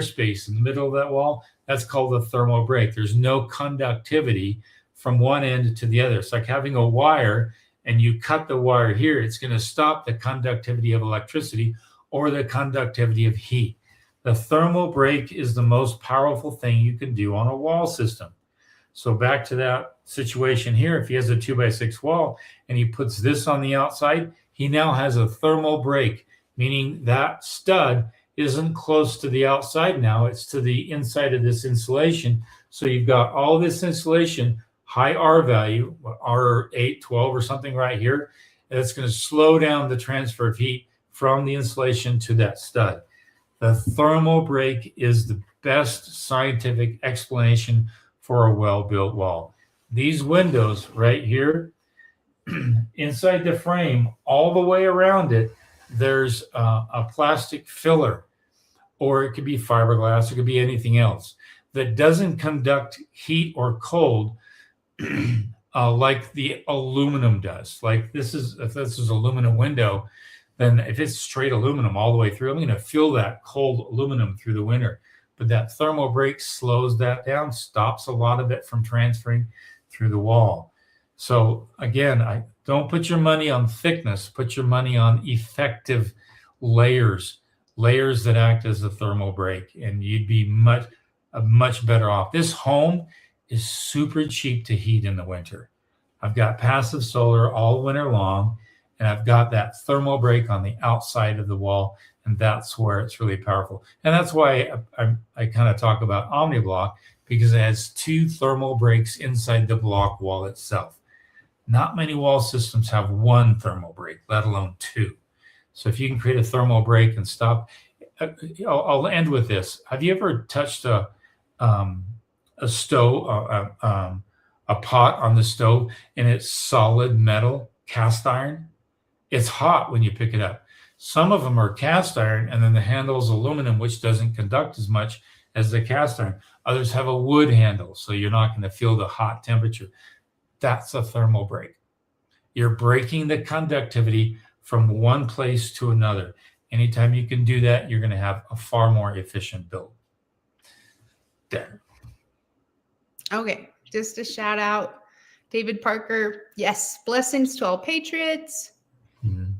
space in the middle of that wall, that's called a thermal break. There's no conductivity from one end to the other. It's like having a wire and you cut the wire here, it's going to stop the conductivity of electricity or the conductivity of heat. The thermal break is the most powerful thing you can do on a wall system. So back to that situation here, if he has a 2x6 wall and he puts this on the outside, he now has a thermal break, meaning that stud isn't close to the outside now, it's to the inside of this insulation. So you've got all this insulation high R value, R8, 12 or something right here. And it's going to slow down the transfer of heat from the insulation to that stud. The thermal break is the best scientific explanation for a well-built wall. These windows right here, inside the frame, all the way around it, there's a plastic filler, or it could be fiberglass, it could be anything else that doesn't conduct heat or cold like the aluminum does. Like if this is aluminum window, then if it's straight aluminum all the way through, I'm going to feel that cold aluminum through the winter. But that thermal break slows that down, stops a lot of it from transferring through the wall. So again, I don't put your money on thickness, put your money on effective layers that act as a thermal break, and you'd be much better off. This home is super cheap to heat in the winter. I've got passive solar all winter long, and I've got that thermal break on the outside of the wall, and that's where it's really powerful. And that's why I kind of talk about OmniBlock, because it has 2 thermal breaks inside the block wall itself. Not many wall systems have 1 thermal break, let alone 2. So if you can create a thermal break and stop, I'll end with this. Have you ever touched a stove, a pot on the stove, and it's solid metal, cast iron? It's hot when you pick it up. Some of them are cast iron, and then the handle is aluminum, which doesn't conduct as much as the cast iron. Others have a wood handle, so you're not going to feel the hot temperature. That's a thermal break. You're breaking the conductivity from one place to another. Anytime you can do that, you're going to have a far more efficient build. There. Okay, just a shout out, David Parker. Yes, blessings to all patriots. Mm-hmm.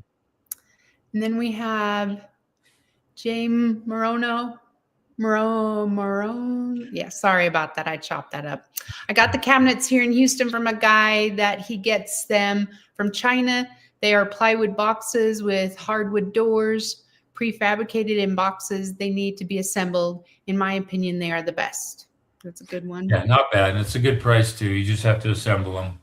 And then we have James Morone. Yeah, sorry about that. I chopped that up. I got the cabinets here in Houston from a guy that he gets them from China. They are plywood boxes with hardwood doors, prefabricated in boxes. They need to be assembled. In my opinion, they are the best. That's a good one. Yeah, not bad. And it's a good price too. You just have to assemble them.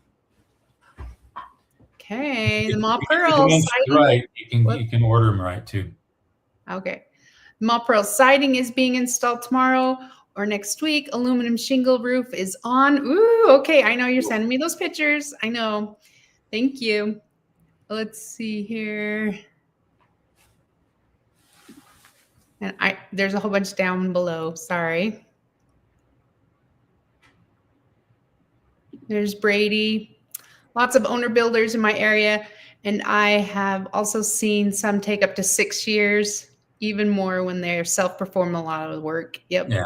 Okay, the Mall Pearl siding. Right, you can order them right too. Okay. Mall Pearl siding is being installed tomorrow or next week. Aluminum shingle roof is on. Ooh, okay. I know you're sending me those pictures. I know. Thank you. Let's see here. And there's a whole bunch down below. Sorry. There's Brady. Lots of owner builders in my area. And I have also seen some take up to 6 years. Even more when they're self-perform a lot of the work. Yep. Yeah.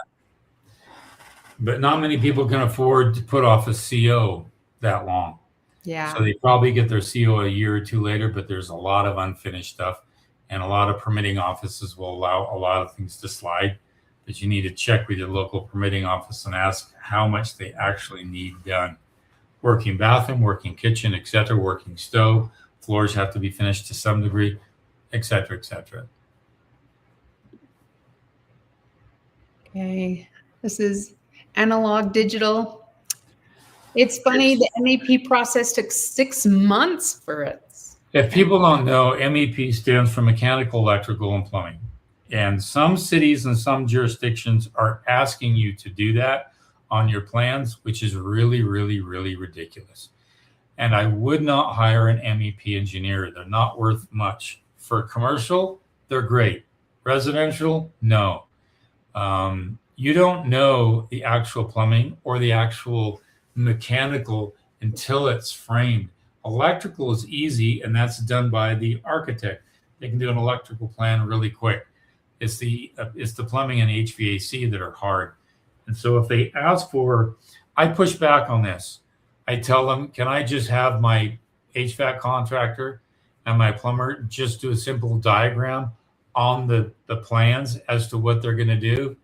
But not many people can afford to put off a CO that long. Yeah. So they probably get their CO a year or 2 later, but there's a lot of unfinished stuff, and a lot of permitting offices will allow a lot of things to slide. But you need to check with your local permitting office and ask how much they actually need done. Working bathroom, working kitchen, etc., working stove, floors have to be finished to some degree, etc., etc. Okay, this is analog digital. It's funny, the MEP process took 6 months for it. If people don't know, MEP stands for mechanical, electrical, and plumbing. And some cities and some jurisdictions are asking you to do that on your plans, which is really, really, really ridiculous. And I would not hire an MEP engineer. They're not worth much. For commercial, they're great. Residential, no. You don't know the actual plumbing or the actual mechanical until it's framed. Electrical is easy, and that's done by the architect. They can do an electrical plan really quick. It's the plumbing and HVAC that are hard. And so if they ask for, I push back on this. I tell them, can I just have my HVAC contractor and my plumber just do a simple diagram on the plans as to what they're going to do?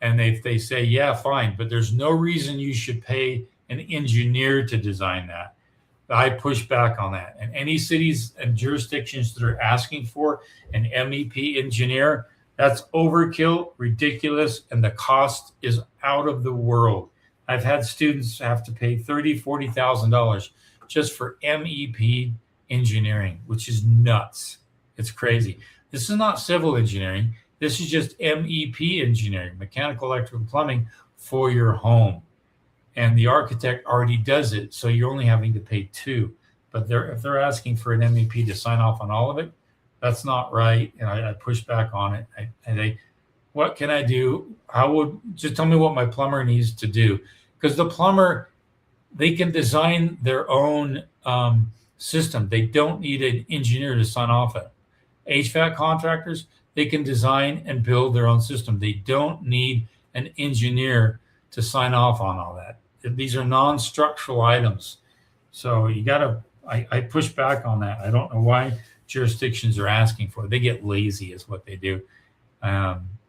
And if they say, yeah, fine, but there's no reason you should pay an engineer to design that. I push back on that. And any cities and jurisdictions that are asking for an MEP engineer, that's overkill, ridiculous, and the cost is out of the world. I've had students have to pay $30,000-$40,000 just for MEP engineering, which is nuts. It's crazy. This is not civil engineering. This is just MEP engineering, mechanical, electrical, plumbing for your home. And the architect already does it, so you're only having to pay two. But if they're asking for an MEP to sign off on all of it, that's not right. And I push back on it. What can I do? Just tell me what my plumber needs to do. Because the plumber, they can design their own system. They don't need an engineer to sign off on it. HVAC contractors, they can design and build their own system. They don't need an engineer to sign off on all that. These are non-structural items. So I push back on that. I don't know why jurisdictions are asking for it. They get lazy is what they do.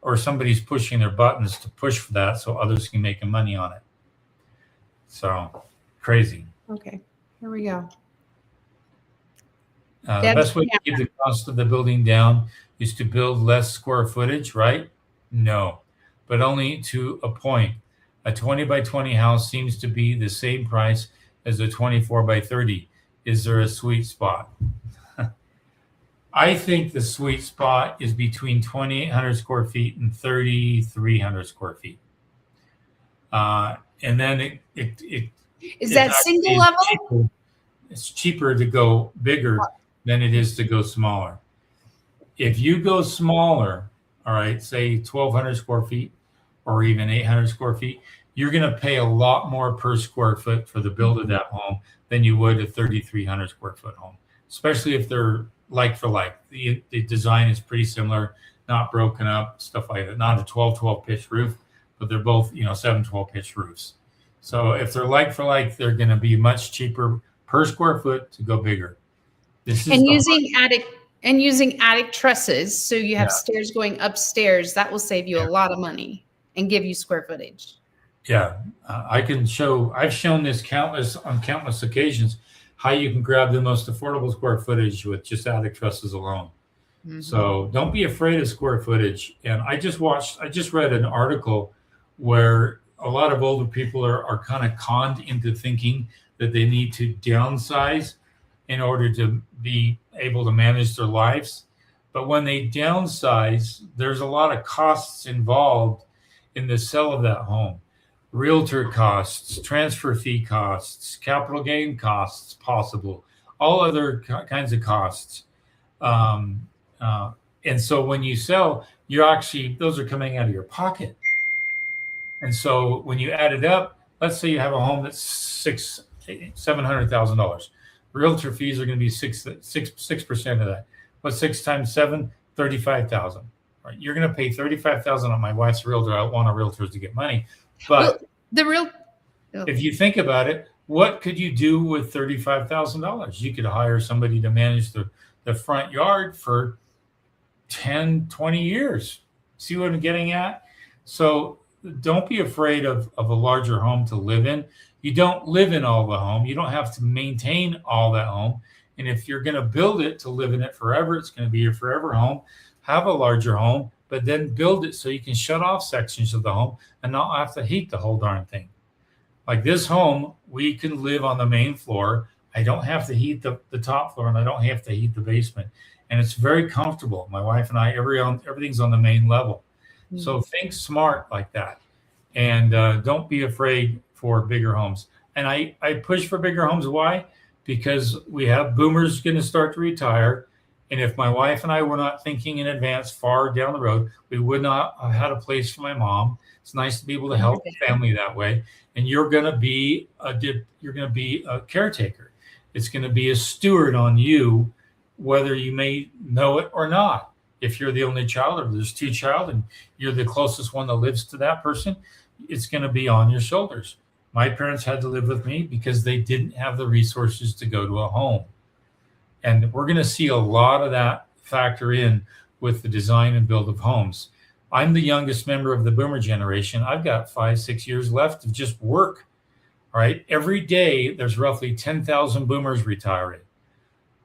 Or somebody's pushing their buttons to push for that so others can make money on it. So crazy. Okay, here we go. The best way to keep the cost of the building down is to build less square footage, right? No, but only to a point. A 20 by 20 house seems to be the same price as a 24 by 30. Is there a sweet spot? I think the sweet spot is between 2,800 square feet and 3,300 square feet. And then is that single level? Cheaper. It's cheaper to go bigger than it is to go smaller. If you go smaller, all right, say 1,200 square feet or even 800 square feet, you're going to pay a lot more per square foot for the build of that home than you would a 3,300 square foot home, especially if they're like for like. The design is pretty similar, not broken up, stuff like that. Not a 12-12 pitch roof, but they're both 7-12 pitch roofs. So if they're like for like, they're going to be much cheaper per square foot to go bigger. Using attic trusses, so you have stairs going upstairs. That will save you a lot of money and give you square footage. Yeah, I've shown this on countless occasions how you can grab the most affordable square footage with just attic trusses alone. Mm-hmm. So don't be afraid of square footage. And I just read an article where a lot of older people are kind of conned into thinking that they need to downsize in order to be able to manage their lives. But when they downsize, there's a lot of costs involved in the sale of that home. Realtor costs, transfer fee costs, capital gain costs, possible, all other kinds of costs. And so when you sell, those are coming out of your pocket. And so when you add it up, let's say you have a home that's $700,000. Realtor fees are going to be 6% of that. What's 6 times 7? 35,000. Right? You're going to pay 35,000 on my wife's realtor. I want our realtors to get money. But if you think about it, what could you do with $35,000? You could hire somebody to manage the front yard for 10, 20 years. See what I'm getting at? So don't be afraid of a larger home to live in. You don't live in all the home. You don't have to maintain all that home. And if you're going to build it to live in it forever, it's going to be your forever home. Have a larger home, but then build it so you can shut off sections of the home and not have to heat the whole darn thing. Like this home, we can live on the main floor. I don't have to heat the top floor, and I don't have to heat the basement. And it's very comfortable. My wife and I, everything's on the main level. Mm-hmm. So think smart like that. And don't be afraid for bigger homes. And I push for bigger homes. Why? Because we have boomers going to start to retire. And if my wife and I were not thinking in advance far down the road, we would not have had a place for my mom. It's nice to be able to help the family that way. And you're going to be a caretaker. It's going to be a steward on you, whether you may know it or not. If you're the only child or there's two child and you're the closest one that lives to that person, it's going to be on your shoulders. My parents had to live with me because they didn't have the resources to go to a home. And we're going to see a lot of that factor in with the design and build of homes. I'm the youngest member of the boomer generation. I've got 5-6 years left of just work, right? Every day, there's roughly 10,000 boomers retiring.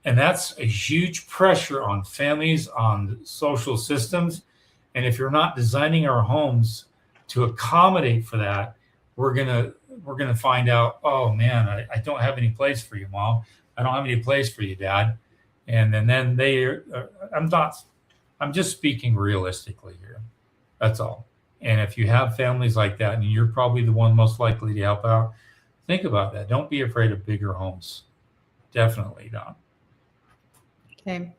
And that's a huge pressure on families, on social systems. And if you're not designing our homes to accommodate for that, we're going to we're going to find out, oh man, I don't have any place for you, Mom. I don't have any place for you, Dad. And then I'm just speaking realistically here. That's all. And if you have families like that, and you're probably the one most likely to help out, think about that. Don't be afraid of bigger homes. Definitely not. Okay.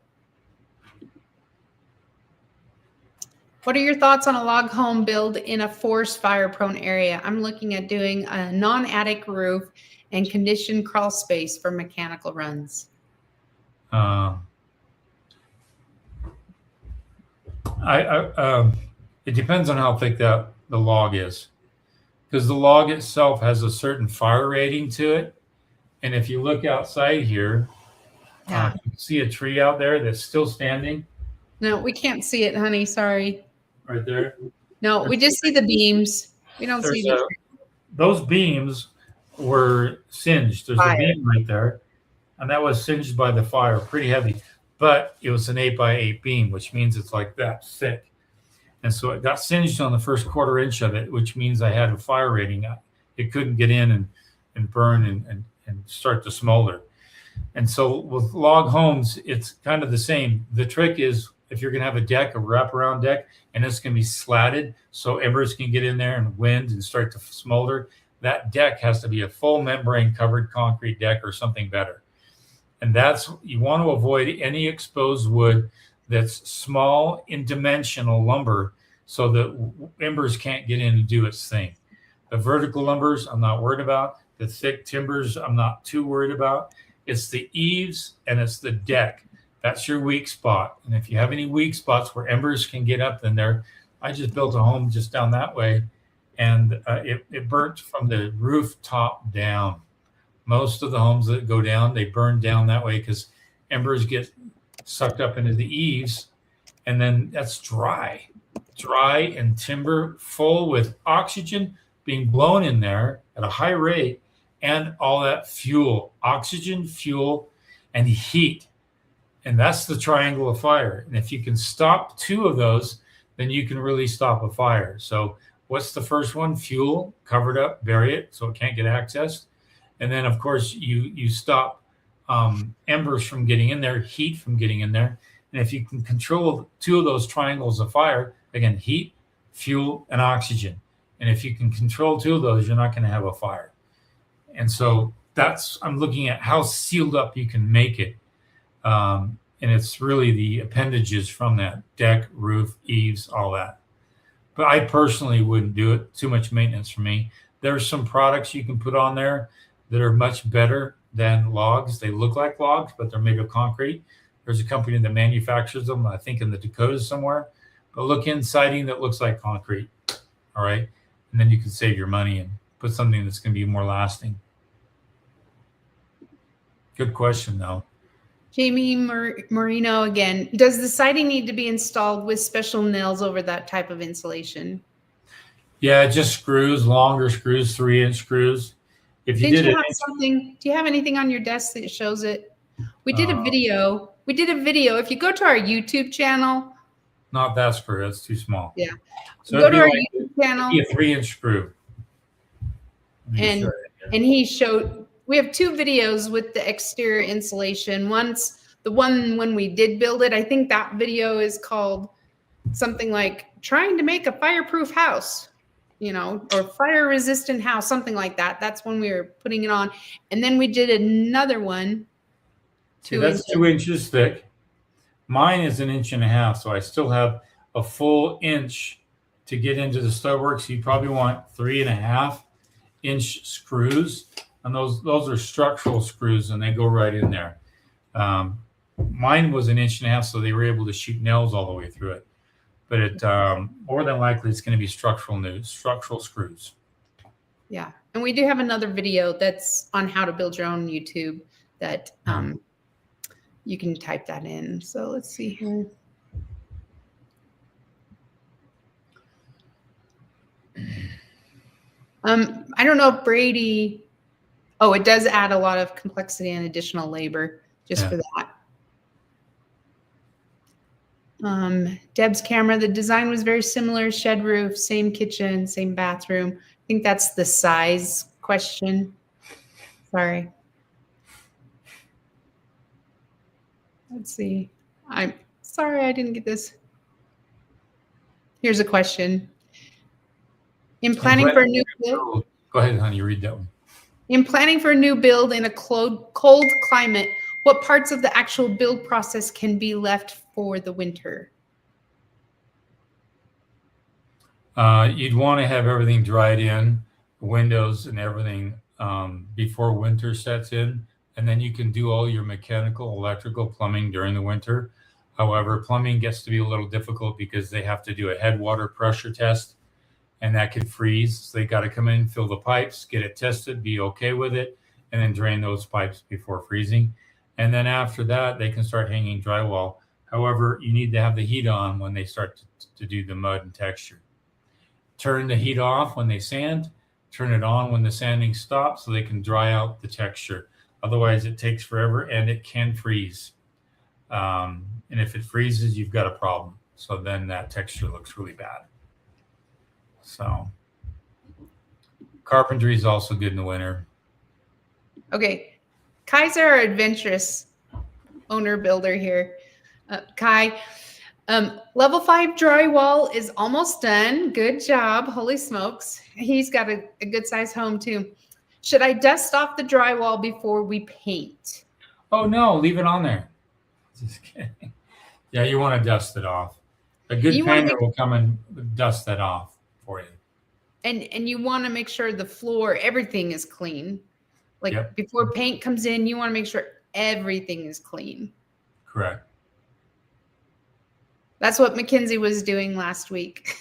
What are your thoughts on a log home build in a forest fire prone area? I'm looking at doing a non-attic roof and conditioned crawl space for mechanical runs. It depends on how thick the log is, because the log itself has a certain fire rating to it. And if you look outside here, Yeah. you can see a tree out there that's still standing No, we can't see it, honey. Sorry. right there. No, we just see the beams. We don't see the tree. Those beams were singed. There's Fire. a beam right there, and that was singed by the fire, pretty heavy. But it was an 8x8 beam, which means it's like that thick. And so it got singed on the first quarter inch of it, which means I had a fire rating. It couldn't get in and burn and start to smolder. And so with log homes, it's kind of the same. The trick is, if you're going to have a deck, a wraparound deck, and it's going to be slatted so embers can get in there and wind and start to smolder, that deck has to be a full membrane covered concrete deck or something better. And you want to avoid any exposed wood that's small in dimensional lumber, so that embers can't get in and do its thing. The vertical lumbers, I'm not worried about. The thick timbers, I'm not too worried about. It's the eaves and it's the deck. That's your weak spot. And if you have any weak spots where embers can get up in there, I just built a home just down that way, and it burnt from the rooftop down. Most of the homes that go down, they burn down that way because embers get sucked up into the eaves, and then that's dry and timber full with oxygen being blown in there at a high rate, and all that fuel, oxygen, fuel, and heat. And that's the triangle of fire. And if you can stop two of those, then you can really stop a fire. So what's the first one? Fuel, cover it up, bury it so it can't get accessed. And then, of course, you stop embers from getting in there, heat from getting in there. And if you can control two of those triangles of fire, again, heat, fuel, and oxygen. And if you can control two of those, you're not going to have a fire. And so I'm looking at how sealed up you can make it. And it's really the appendages from that: deck, roof, eaves, all that. But I personally wouldn't do it. Too much maintenance for me. There's some products you can put on there that are much better than logs. They look like logs, but they're made of concrete. There's a company that manufactures them, I think in the Dakotas somewhere. But look in siding that looks like concrete. All right. And then you can save your money and put something that's going to be more lasting. Good question, though. Jamie Marino again. Does the siding need to be installed with special nails over that type of insulation? Yeah, just screws, longer screws, 3-inch screws. If you do you have anything on your desk that shows it? We did a video. If you go to our YouTube channel. Not that screw. That's too small. Yeah. So go to our YouTube channel. Be a 3-inch screw. And he showed. We have two videos with the exterior insulation. One's the one when we did build it. I think that video is called something like "Trying to Make a Fireproof House," or "Fire Resistant House," something like that. That's when we were putting it on. And then we did another one. That's 2 inches thick. Mine is 1.5 inches, so I still have a full inch to get into the stud-works. You probably want 3.5-inch screws. And those are structural screws, and they go right in there. Mine was 1.5 inches, so they were able to shoot nails all the way through it. But it more than likely it's going to be structural screws. Yeah, and we do have another video that's on how to build your own YouTube that you can type that in. So let's see here. I don't know if Brady. Oh, it does add a lot of complexity and additional labor just for that. Deb's camera, the design was very similar, shed roof, same kitchen, same bathroom. I think that's the size question. Sorry. Let's see. I'm sorry I didn't get this. Here's a question. In planning for a new build, go ahead, honey, read that one. in planning for a new build in a cold climate, what parts of the actual build process can be left for the winter? You'd want to have everything dried in, windows and everything, before winter sets in, and then you can do all your mechanical, electrical, plumbing during the winter. However, plumbing gets to be a little difficult because they have to do a head water pressure test, and that could freeze. So they got to come in, fill the pipes, get it tested, be okay with it, and then drain those pipes before freezing. And then after that, they can start hanging drywall. However, you need to have the heat on when they start to do the mud and texture. Turn the heat off when they sand, turn it on when the sanding stops so they can dry out the texture. Otherwise, it takes forever and it can freeze. And if it freezes, you've got a problem. So then that texture looks really bad. So carpentry is also good in the winter. Okay. Kai's our adventurous owner builder here. Kai, level 5 drywall is almost done. Good job. Holy smokes. He's got a good size home too. Should I dust off the drywall before we paint? Oh no, leave it on there. Just kidding. Yeah, you want to dust it off. A good painter will come and dust that off for you. And you want to make sure the floor, everything is clean. Like before paint comes in, you want to make sure everything is clean. Correct. That's what Mackenzie was doing last week.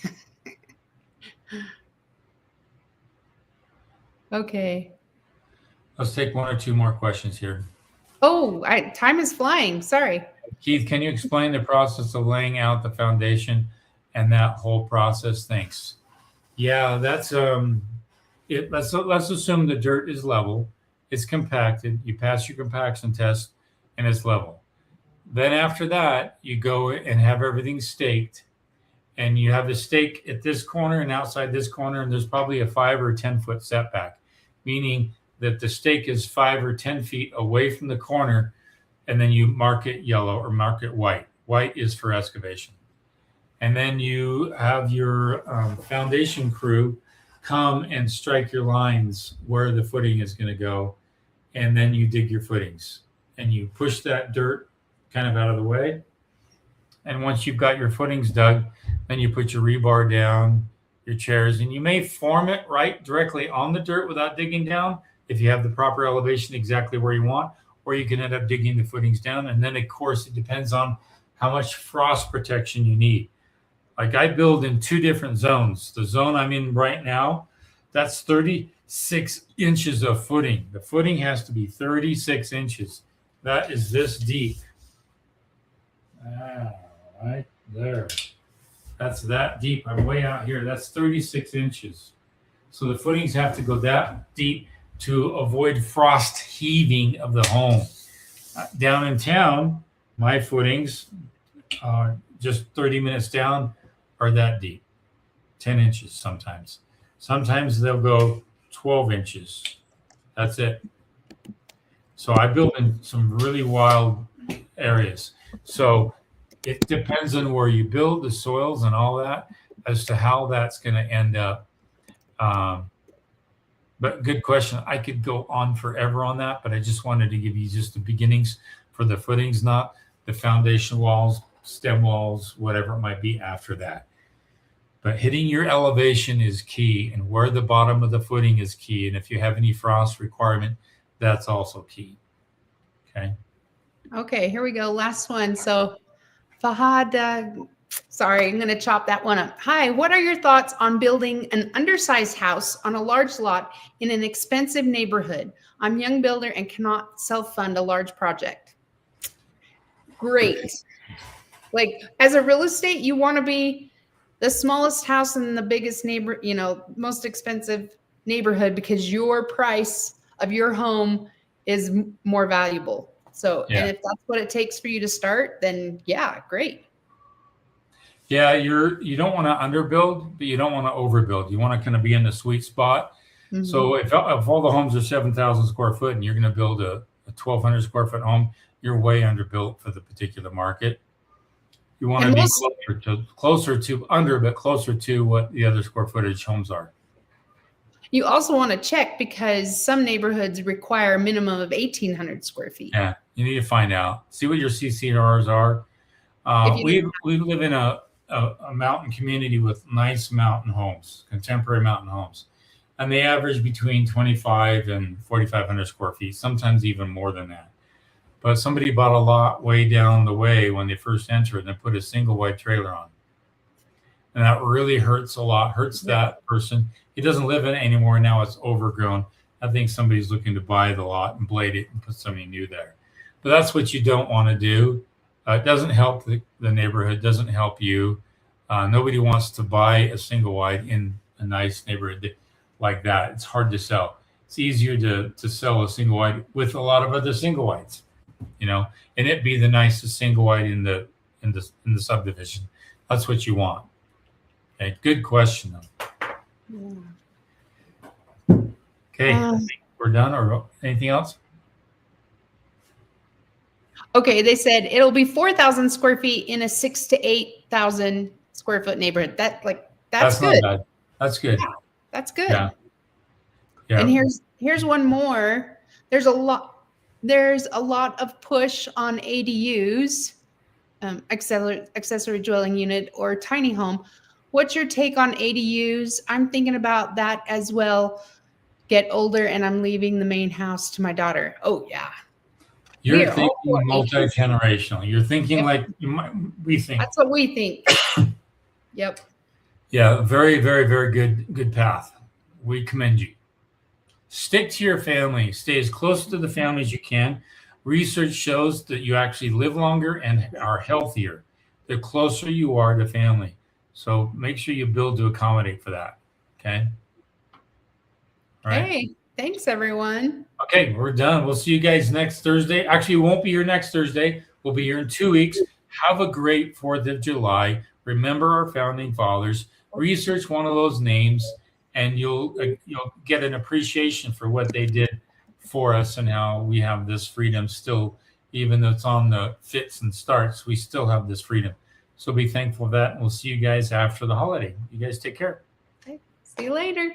Okay. Let's take one or two more questions here. Oh, time is flying. Sorry. Keith, can you explain the process of laying out the foundation and that whole process? Thanks. Yeah, that's let's assume the dirt is level, it's compacted, you pass your compaction test, and it's level. Then after that, you go and have everything staked, and you have the stake at this corner and outside this corner, and there's probably a 5 or 10 foot setback, meaning that the stake is 5 or 10 feet away from the corner, and then you mark it yellow or mark it white. White is for excavation. And then you have your foundation crew come and strike your lines where the footing is going to go, and then you dig your footings, and you push that dirt kind of out of the way. And once you've got your footings dug, then you put your rebar down, your chairs, and you may form it right directly on the dirt without digging down if you have the proper elevation exactly where you want, or you can end up digging the footings down. And then, of course, it depends on how much frost protection you need. Like I build in 2 different zones. The zone I'm in right now, that's 36 inches of footing. The footing has to be 36 inches. That is this deep. Right there. That's that deep. I'm way out here. That's 36 inches. So the footings have to go that deep to avoid frost heaving of the home. Down in town, my footings, just 30 minutes down, are that deep, 10 inches sometimes. Sometimes they'll go 12 inches. That's it. So I build in some really wild areas. So it depends on where you build, the soils and all that, as to how that's going to end up. But good question. I could go on forever on that, but I just wanted to give you just the beginnings for the footings, not the foundation walls, stem walls, whatever it might be after that. But hitting your elevation is key, and where the bottom of the footing is key. And if you have any frost requirement, that's also key. Okay. Okay, here we go. Last one. So Fahad, sorry, I'm going to chop that one up. Hi, what are your thoughts on building an undersized house on a large lot in an expensive neighborhood? I'm a young builder and cannot self-fund a large project. Great. Like as a real estate, you want to be the smallest house in the biggest most expensive neighborhood, because your price of your home is more valuable. So, and if that's what it takes for you to start, then yeah, great. Yeah, you don't want to underbuild, but you don't want to overbuild. You want to kind of be in the sweet spot. So if all the homes are 7,000 square foot and you're going to build a 1,200 square foot home, you're way underbuilt for the particular market. You want to be closer to what the other square footage homes are. You also want to check because some neighborhoods require a minimum of 1,800 square feet. Yeah, you need to find out. See what your CCRs are. We live in a mountain community with nice mountain homes, contemporary mountain homes. And they average between 25 and 4,500 square feet, sometimes even more than that. But somebody bought a lot way down the way when they first entered and put a single wide trailer on. And that really hurts a lot, hurts that person. He doesn't live in it anymore. Now it's overgrown. I think somebody's looking to buy the lot and blade it and put something new there. But that's what you don't want to do. It doesn't help the neighborhood, doesn't help you. Nobody wants to buy a single wide in a nice neighborhood like that. It's hard to sell. It's easier to sell a single wide with a lot of other single wides, and it be the nicest single wide in the subdivision. That's what you want. Okay, good question though. Okay, I think we're done. Or anything else? Okay, they said it'll be 4,000 square feet in a 6,000 to 8,000 square foot neighborhood. That's good. Not bad. That's good. Yeah, that's good. Yeah. And here's one more. There's a lot of push on ADUs, accessory dwelling unit or tiny home. What's your take on ADUs? I'm thinking about that as well. Get older and I'm leaving the main house to my daughter. Oh yeah. You're thinking multi-generational. You're thinking like we think. That's what we think. Yep. Yeah, very, very, very good path. We commend you. Stick to your family. Stay as close to the family as you can. Research shows that you actually live longer and are healthier the closer you are to family. So make sure you build to accommodate for that. Okay? All right. Hey, thanks everyone. Okay, we're done. We'll see you guys next Thursday. Actually, we won't be here next Thursday. We'll be here in 2 weeks. Have a great 4th of July. Remember our founding fathers. Research one of those names, and you'll get an appreciation for what they did for us and how we have this freedom still, even though it's on the fits and starts, we still have this freedom. So be thankful for that, and we'll see you guys after the holiday. You guys take care. Okay. See you later.